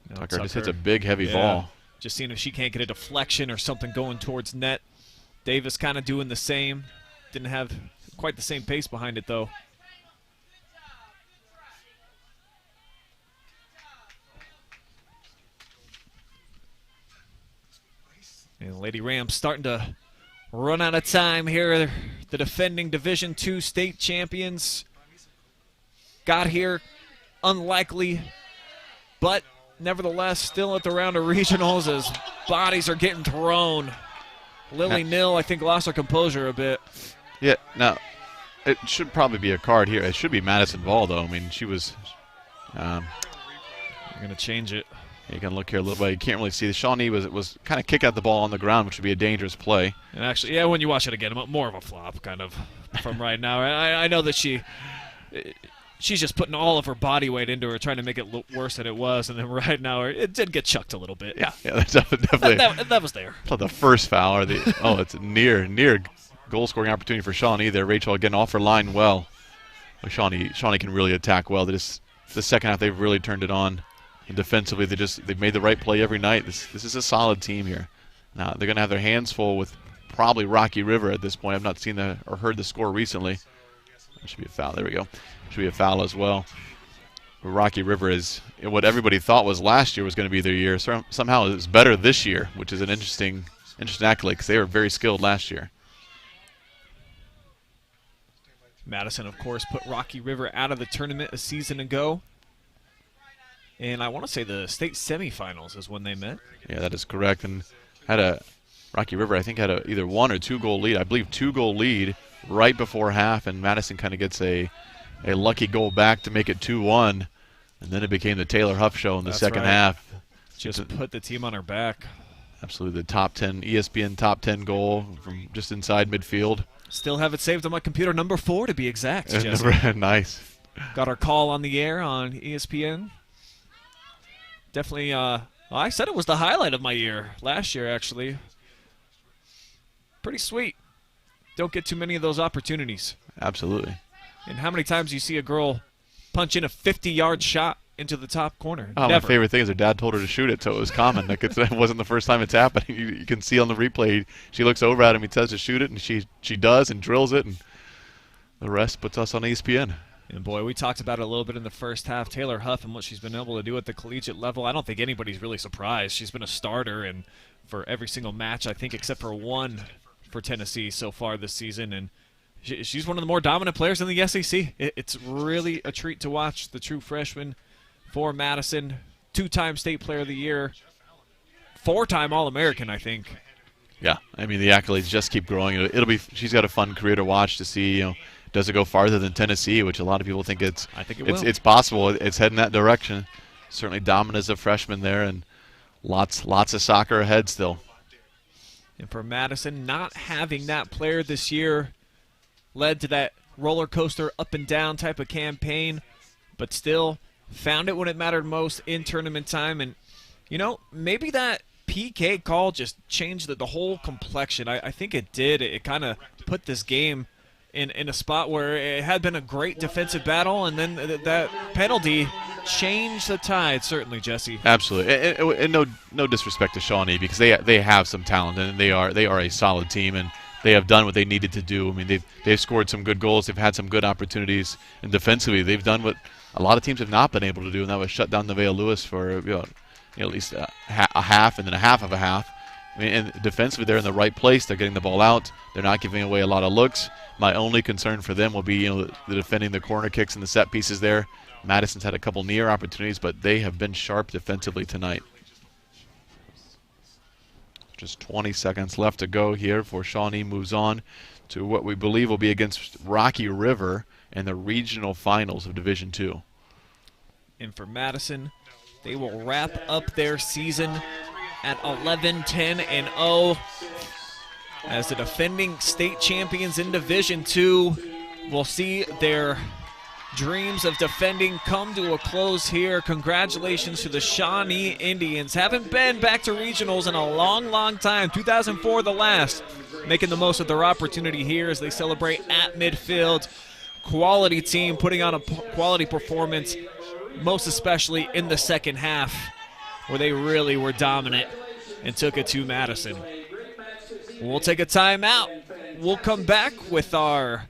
No, Tucker just hits a big, heavy ball. Just seeing if she can't get a deflection or something going towards net. Davis kind of doing the same. Didn't have quite the same pace behind it, though. And Lady Rams starting to run out of time here. The defending Division II state champions got here unlikely, but nevertheless, still at the round of regionals as bodies are getting thrown. Lily Nill, I think, lost her composure a bit. Yeah, now, it should probably be a card here. It should be Madison Ball, though. I mean, she was... You're going to change it. You can look here a little bit. You can't really see. The Shawnee was kind of kicking out the ball on the ground, which would be a dangerous play. And actually, yeah, when you watch it again, more of a flop, kind of, from right now. I know that she's just putting all of her body weight into her, trying to make it look worse than it was, and then right now it did get chucked a little bit. Yeah, that's definitely that was there. The first foul, or it's a near goal scoring opportunity for Shawnee there. Rachel again off her line well. Shawnee can really attack well. The second half they've really turned it on, and defensively they've made the right play every night. This is a solid team here. Now they're going to have their hands full with probably Rocky River at this point. I've not seen or heard the score recently. That should be a foul. There we go. Should be a foul as well. Rocky River is what everybody thought was last year was going to be their year. Somehow it's better this year, which is an interesting accolade because they were very skilled last year. Madison, of course, put Rocky River out of the tournament a season ago. And I want to say the state semifinals is when they met. Yeah, that is correct. And Rocky River, I think, had either 1 or 2 goal lead. I believe 2-goal lead right before half, and Madison kind of gets a lucky goal back to make it 2-1. And then it became the Taylor Huff show in the second half. Just put the team on her back. Absolutely, the top 10, ESPN top 10 goal from just inside midfield. Still have it saved on my computer, number 4 to be exact, Jesse. Nice. Got our call on the air on ESPN. Definitely, I said it was the highlight of my year last year, actually. Pretty sweet. Don't get too many of those opportunities. Absolutely. And how many times do you see a girl punch in a 50-yard shot into the top corner? Oh, Never. my favorite thing is her dad told her to shoot it, so it was common. It wasn't the first time it's happening. You can see on the replay, she looks over at him, he tells her to shoot it, and she does and drills it, and the rest puts us on ESPN. And boy, we talked about it a little bit in the first half. Taylor Huff and what she's been able to do at the collegiate level. I don't think anybody's really surprised. She's been a starter and for every single match, I think, except for one for Tennessee so far this season. And she's one of the more dominant players in the SEC. It's really a treat to watch the true freshman for Madison. 2-time state player of the year. 4-time All-American, I think. Yeah, I mean, the accolades just keep growing. She's got a fun career to watch to see, does it go farther than Tennessee, which a lot of people think I think it will. It's possible. It's heading that direction. Certainly dominant as a freshman there, and lots of soccer ahead still. And for Madison, not having that player this year led to that roller coaster up and down type of campaign, but still found it when it mattered most in tournament time. And, maybe that PK call just changed the whole complexion? I think it did. It kind of put this game in a spot where it had been a great defensive battle, and then that penalty changed the tide, certainly, Jesse. Absolutely. And no disrespect to Shawnee, because they have some talent, and they are a solid team, and they have done what they needed to do. I mean, they've scored some good goals. They've had some good opportunities, and defensively they've done what a lot of teams have not been able to do, and that was shut down Nevaeh Lewis for at least a half and then a half of a half. I mean, and defensively they're in the right place. They're getting the ball out. They're not giving away a lot of looks. My only concern for them will be the defending the corner kicks and the set pieces there. Madison's had a couple near opportunities, but they have been sharp defensively tonight. Just 20 seconds left to go here before Shawnee moves on to what we believe will be against Rocky River in the regional finals of Division II. And for Madison, they will wrap up their season at 11-10-0 as the defending state champions in Division II will see their dreams of defending come to a close here. Congratulations to the Shawnee Indians. Haven't been back to regionals in a long time. 2004 the last. Making the most of their opportunity here as they celebrate at midfield. Quality team putting on a quality performance, most especially in the second half, where they really were dominant and took it to Madison. We'll take a timeout. We'll come back with our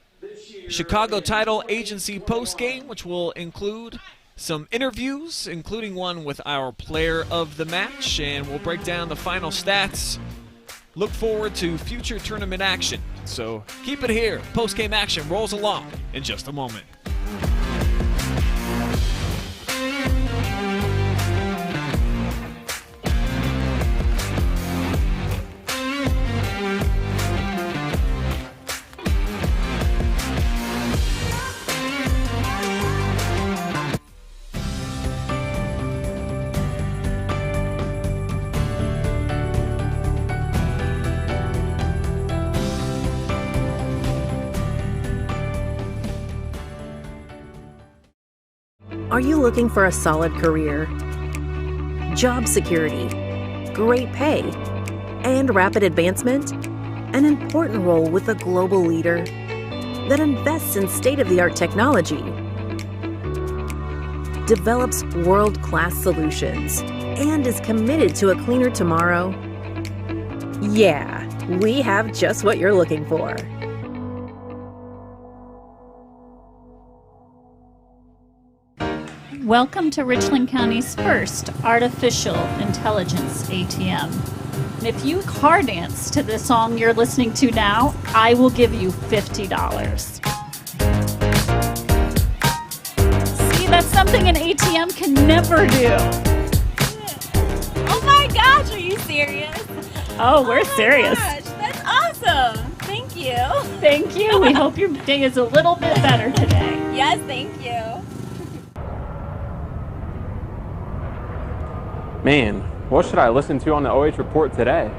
Chicago Title Agency postgame, which will include some interviews, including one with our player of the match, and we'll break down the final stats. Look forward to future tournament action. So keep it here. Postgame action rolls along in just a moment. Are you looking for a solid career, job security, great pay, and rapid advancement? An important role with a global leader that invests in state-of-the-art technology, develops world-class solutions, and is committed to a cleaner tomorrow? Yeah, we have just what you're looking for. Welcome to Richland County's first artificial intelligence ATM. And if you car dance to the song you're listening to now, I will give you $50. See, that's something an ATM can never do. Oh my gosh, are you serious? Oh, we're serious. Gosh, that's awesome. Thank you. Thank you. We hope your day is a little bit better today. Yes, thank you. Man, what should I listen to on the OH Report today?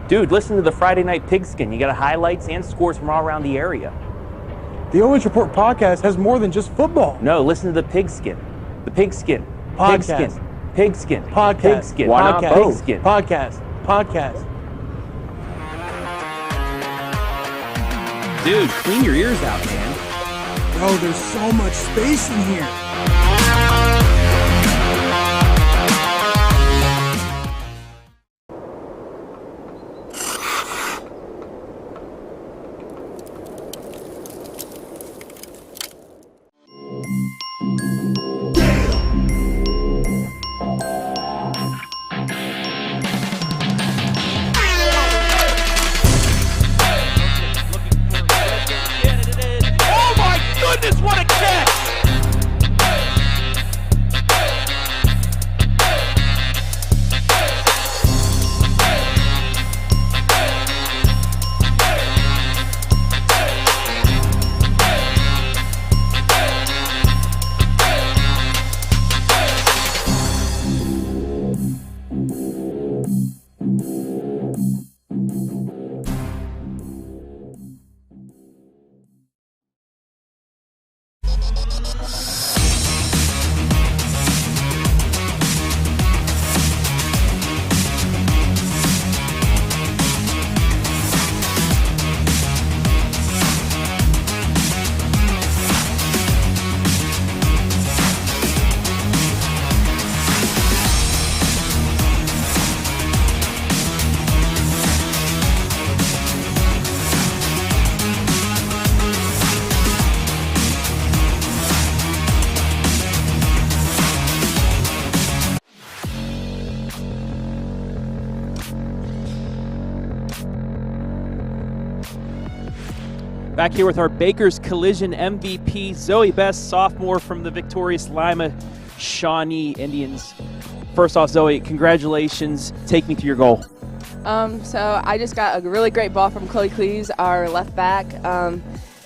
Dude, listen to the Friday Night Pigskin. You got highlights and scores from all around the area. The OH Report podcast has more than just football. No, listen to the Pigskin. The Pigskin. Podcast. Pigskin. Pigskin. Podcast. Pigskin. Why not both? Pigskin. Podcast. Podcast. Dude, clean your ears out, man. Bro, there's so much space in here. Back here with our Baker's Collision MVP, Zoe Best, sophomore from the victorious Lima Shawnee Indians. First off, Zoe, congratulations. Take me through your goal. So I just got a really great ball from Chloe Cleves, our left back.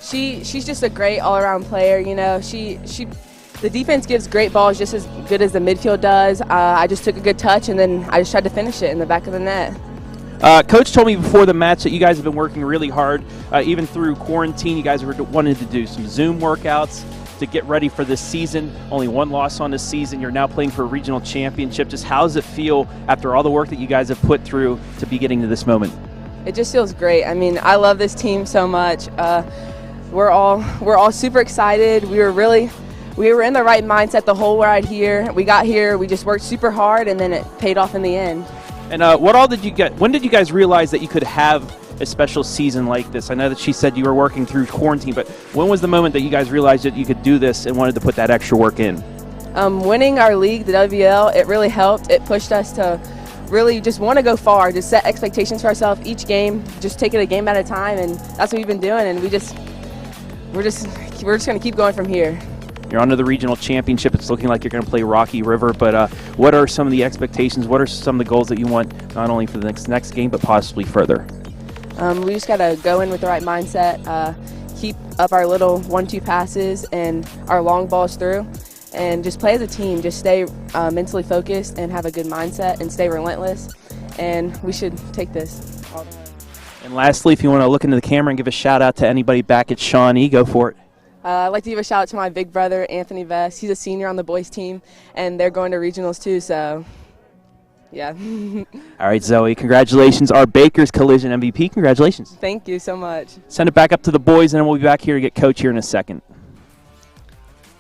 She's just a great all-around player. You know, the defense gives great balls just as good as the midfield does. I just took a good touch, and then I just tried to finish it in the back of the net. Coach told me before the match that you guys have been working really hard, even through quarantine. You guys were wanting to do some Zoom workouts to get ready for this season. Only one loss on this season. You're now playing for a regional championship. Just how does it feel after all the work that you guys have put through to be getting to this moment? It just feels great. I mean, I love this team so much. We're all super excited. We were in the right mindset the whole ride here. We got here. We just worked super hard, and then it paid off in the end. And what all did you get? When did you guys realize that you could have a special season like this? I know that she said you were working through quarantine, but when was the moment that you guys realized that you could do this and wanted to put that extra work in? Winning our league, the WL, it really helped. It pushed us to really just want to go far, just set expectations for ourselves each game, just take it a game at a time, and that's what we've been doing. And we're just going to keep going from here. You're on to the regional championship. It's looking like you're going to play Rocky River, but what are some of the expectations? What are some of the goals that you want, not only for the next game, but possibly further? We just got to go in with the right mindset, keep up our little 1-2 passes and our long balls through, and just play as a team. Just stay mentally focused and have a good mindset and stay relentless, and we should take this all the way. And lastly, if you want to look into the camera and give a shout out to anybody back at Shawnee, go for it. I'd like to give a shout out to my big brother, Anthony Vest. He's a senior on the boys team, and they're going to regionals too, so yeah. All right, Zoe, congratulations. Our Baker's Collision MVP, congratulations. Thank you so much. Send it back up to the boys, and then we'll be back here to get Coach here in a second.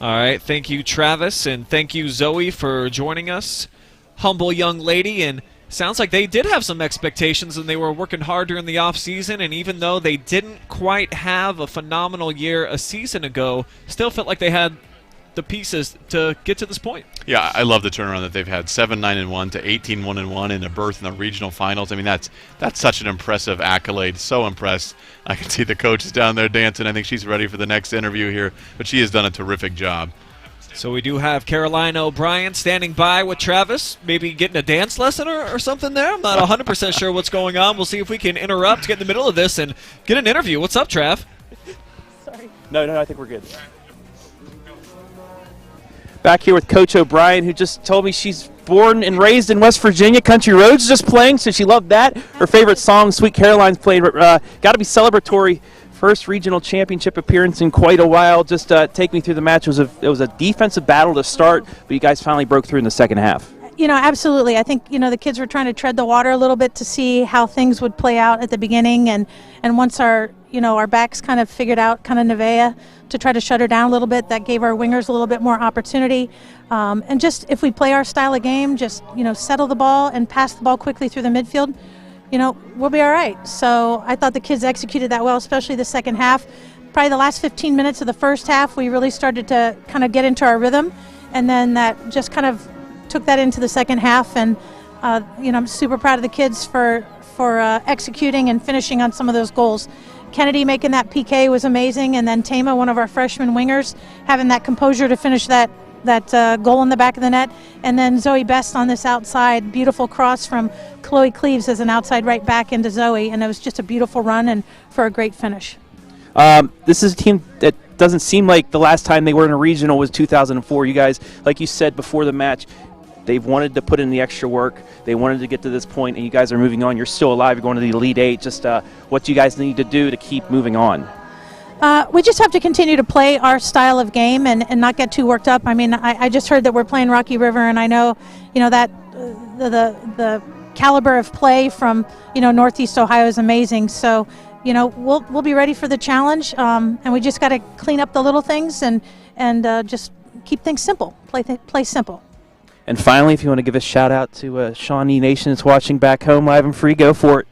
All right, thank you, Travis, and thank you, Zoe, for joining us. Humble young lady, and sounds like they did have some expectations and they were working hard during the offseason, and even though they didn't quite have a phenomenal year a season ago, still felt like they had the pieces to get to this point. Yeah, I love the turnaround that they've had. 7-9-1 to 18-1-1 in a berth in the regional finals. I mean, that's such an impressive accolade. So impressed. I can see the coaches down there dancing. I think she's ready for the next interview here, but she has done a terrific job. So we do have Caroline O'Brien standing by with Travis, maybe getting a dance lesson or something there. I'm not 100% sure what's going on. We'll see if we can interrupt, get in the middle of this, and get an interview. What's up, Trav? Sorry. No, I think we're good. Back here with Coach O'Brien, who just told me she's born and raised in West Virginia. Country Roads just playing, so she loved that. Her favorite song, Sweet Caroline's played. Got to be celebratory. First regional championship appearance in quite a while. Just take me through the match. It was a defensive battle to start, but you guys finally broke through in the second half. You know, absolutely. I think, the kids were trying to tread the water a little bit to see how things would play out at the beginning. And once our backs kind of figured out kind of Nevaeh to try to shut her down a little bit, that gave our wingers a little bit more opportunity. And just if we play our style of game, just, settle the ball and pass the ball quickly through the midfield, we'll be all right. So I thought the kids executed that well, especially the second half. Probably the last 15 minutes of the first half, we really started to kind of get into our rhythm. And then that just kind of took that into the second half. And, I'm super proud of the kids for executing and finishing on some of those goals. Kennedy making that PK was amazing. And then Tama, one of our freshman wingers, having that composure to finish that goal in the back of the net. And then Zoe Best on this outside, beautiful cross from Chloe Cleves as an outside right back into Zoe, and it was just a beautiful run and for a great finish. This is a team that doesn't seem like the last time they were in a regional was 2004. You guys, like you said before the match, they've wanted to put in the extra work. They wanted to get to this point, and you guys are moving on. You're still alive. You're going to the Elite Eight. Just what do you guys need to do to keep moving on? We just have to continue to play our style of game and not get too worked up. I mean, I just heard that we're playing Rocky River, and I know, that the caliber of play from, Northeast Ohio is amazing. So, we'll be ready for the challenge, and we just got to clean up the little things and just keep things simple. Play simple. And finally, if you want to give a shout out to Shawnee Nation that's watching back home live and free, go for it.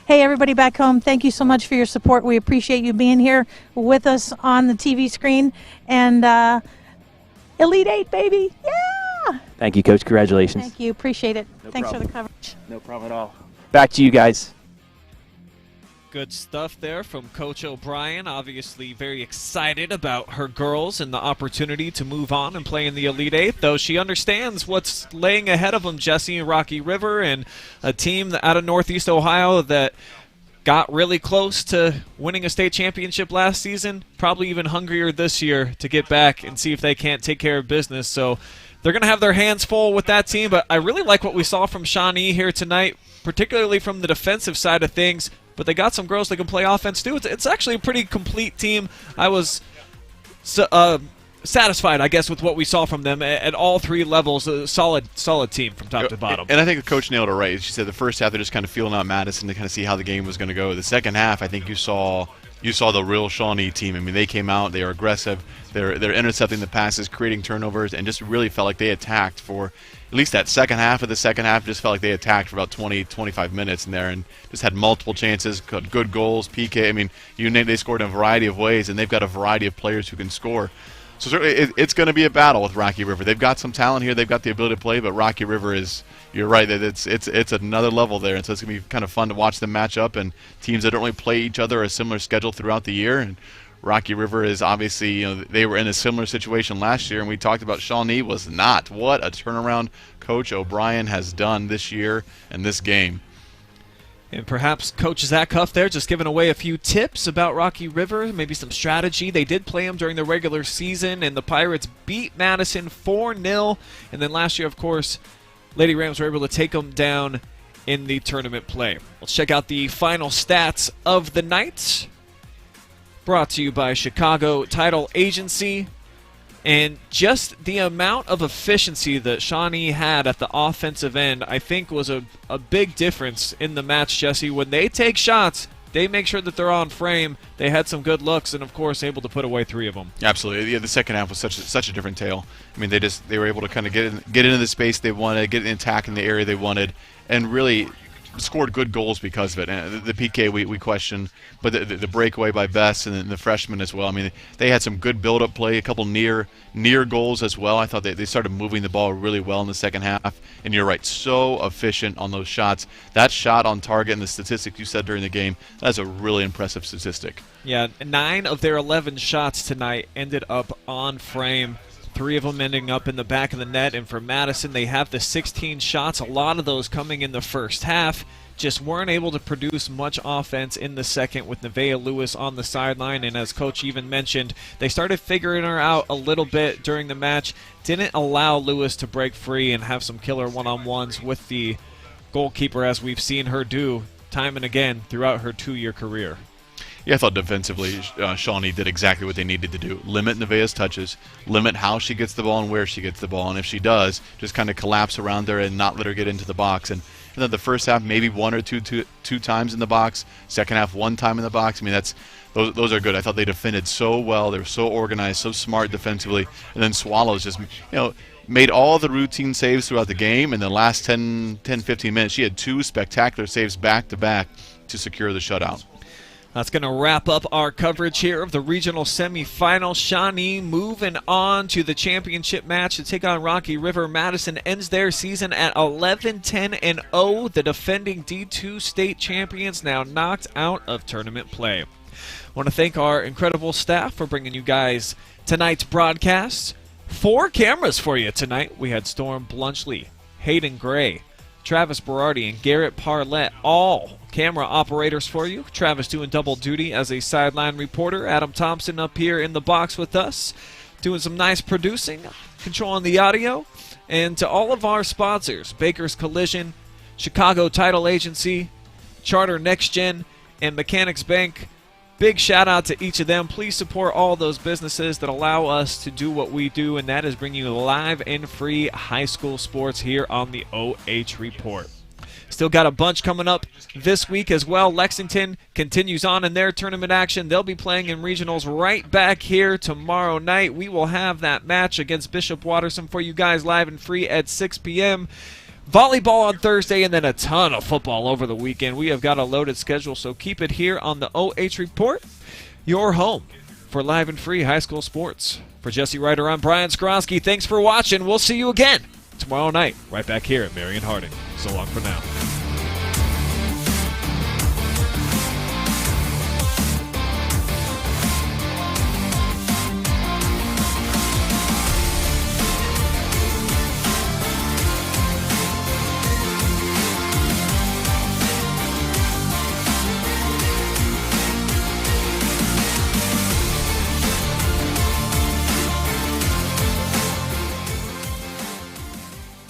Hey, everybody back home, thank you so much for your support. We appreciate you being here with us on the TV screen. And Elite Eight, baby. Yeah! Thank you, Coach. Congratulations. Thank you. Appreciate it. No Thanks problem. for the coverage. No problem at all. Back to you guys. Good stuff there from Coach O'Brien. Obviously very excited about her girls and the opportunity to move on and play in the Elite Eight, though she understands what's laying ahead of them, Jesse, and Rocky River, and a team out of Northeast Ohio that got really close to winning a state championship last season, probably even hungrier this year to get back and see if they can't take care of business. So they're going to have their hands full with that team, but I really like what we saw from Shawnee here tonight, particularly from the defensive side of things. But they got some girls that can play offense too. It's actually a pretty complete team. I was satisfied, I guess, with what we saw from them at all three levels. A solid team from top to bottom. And I think the coach nailed it right. She said the first half they're just kind of feeling out Madison to kind of see how the game was going to go. The second half, I think you saw the real Shawnee team. I mean, they came out, they are aggressive, they're intercepting the passes, creating turnovers, and just really felt like they attacked for at least that second half of the second half. Just felt like they attacked for about 20-25 minutes in there and just had multiple chances, good goals, PK. I mean, they scored in a variety of ways, and they've got a variety of players who can score. So certainly it's going to be a battle with Rocky River. They've got some talent here. They've got the ability to play, but Rocky River is, you're right, that it's another level there. And so it's going to be kind of fun to watch them match up, and teams that don't really play each other a similar schedule throughout the year. And Rocky River is obviously, they were in a similar situation last year, and we talked about Shawnee was not. What a turnaround Coach O'Brien has done this year and this game. And perhaps Coach Zach Huff there just giving away a few tips about Rocky River, maybe some strategy. They did play them during the regular season, and the Pirates beat Madison 4-0. And then last year, of course, Lady Rams were able to take them down in the tournament play. Let's check out the final stats of the night. Brought to you by Chicago Title Agency. And just the amount of efficiency that Shawnee had at the offensive end, I think, was a big difference in the match, Jesse. When they take shots, they make sure that they're on frame. They had some good looks and, of course, able to put away 3 of them. Absolutely. Yeah, the second half was such a different tale. I mean, they were able to kind of get into the space they wanted, get an attack in the area they wanted, and really scored good goals because of it. And the PK we questioned, but the breakaway by Bess and then the freshman as well. I mean, they had some good build-up play, a couple near goals as well. I thought they started moving the ball really well in the second half. And you're right, so efficient on those shots. That shot on target and the statistics you said during the game, that's a really impressive statistic. Yeah, 9 of their 11 shots tonight ended up on frame. 3 of them ending up in the back of the net. And for Madison, they have the 16 shots, a lot of those coming in the first half. Just weren't able to produce much offense in the second with Nevaeh Lewis on the sideline. And as Coach even mentioned, they started figuring her out a little bit during the match. Didn't allow Lewis to break free and have some killer one-on-ones with the goalkeeper, as we've seen her do time and again throughout her 2-year career. Yeah, I thought defensively Shawnee did exactly what they needed to do. Limit Nevaeh's touches, limit how she gets the ball and where she gets the ball. And if she does, just kind of collapse around her and not let her get into the box. And then the first half, maybe 1 or 2 times in the box. Second half, 1 time in the box. I mean, those are good. I thought they defended so well. They were so organized, so smart defensively. And then Swallows just, made all the routine saves throughout the game. In the last 10-15 minutes, she had 2 spectacular saves back-to-back to secure the shutout. That's going to wrap up our coverage here of the regional semifinal. Shawnee moving on to the championship match to take on Rocky River. Madison ends their season at 11-10-0. The defending D2 state champions now knocked out of tournament play. I want to thank our incredible staff for bringing you guys tonight's broadcast. 4 cameras for you tonight. We had Storm Blunchley, Hayden Gray, Travis Berardi, and Garrett Parlett, all camera operators for you. Travis doing double duty as a sideline reporter. Adam Thompson up here in the box with us, doing some nice producing, controlling the audio. And to all of our sponsors, Baker's Collision, Chicago Title Agency, Charter Next Gen, and Mechanics Bank, big shout out to each of them. Please support all those businesses that allow us to do what we do, and that is bring you live and free high school sports here on the OH Report. Still got a bunch coming up this week as well. Lexington continues on in their tournament action. They'll be playing in regionals right back here tomorrow night. We will have that match against Bishop Watterson for you guys live and free at 6 p.m. Volleyball on Thursday, and then a ton of football over the weekend. We have got a loaded schedule, so keep it here on the OH Report, your home for live and free high school sports. For Jesse Ryder, I'm Brian Skronsky. Thanks for watching. We'll see you again tomorrow night right back here at Marion Harding. So long for now.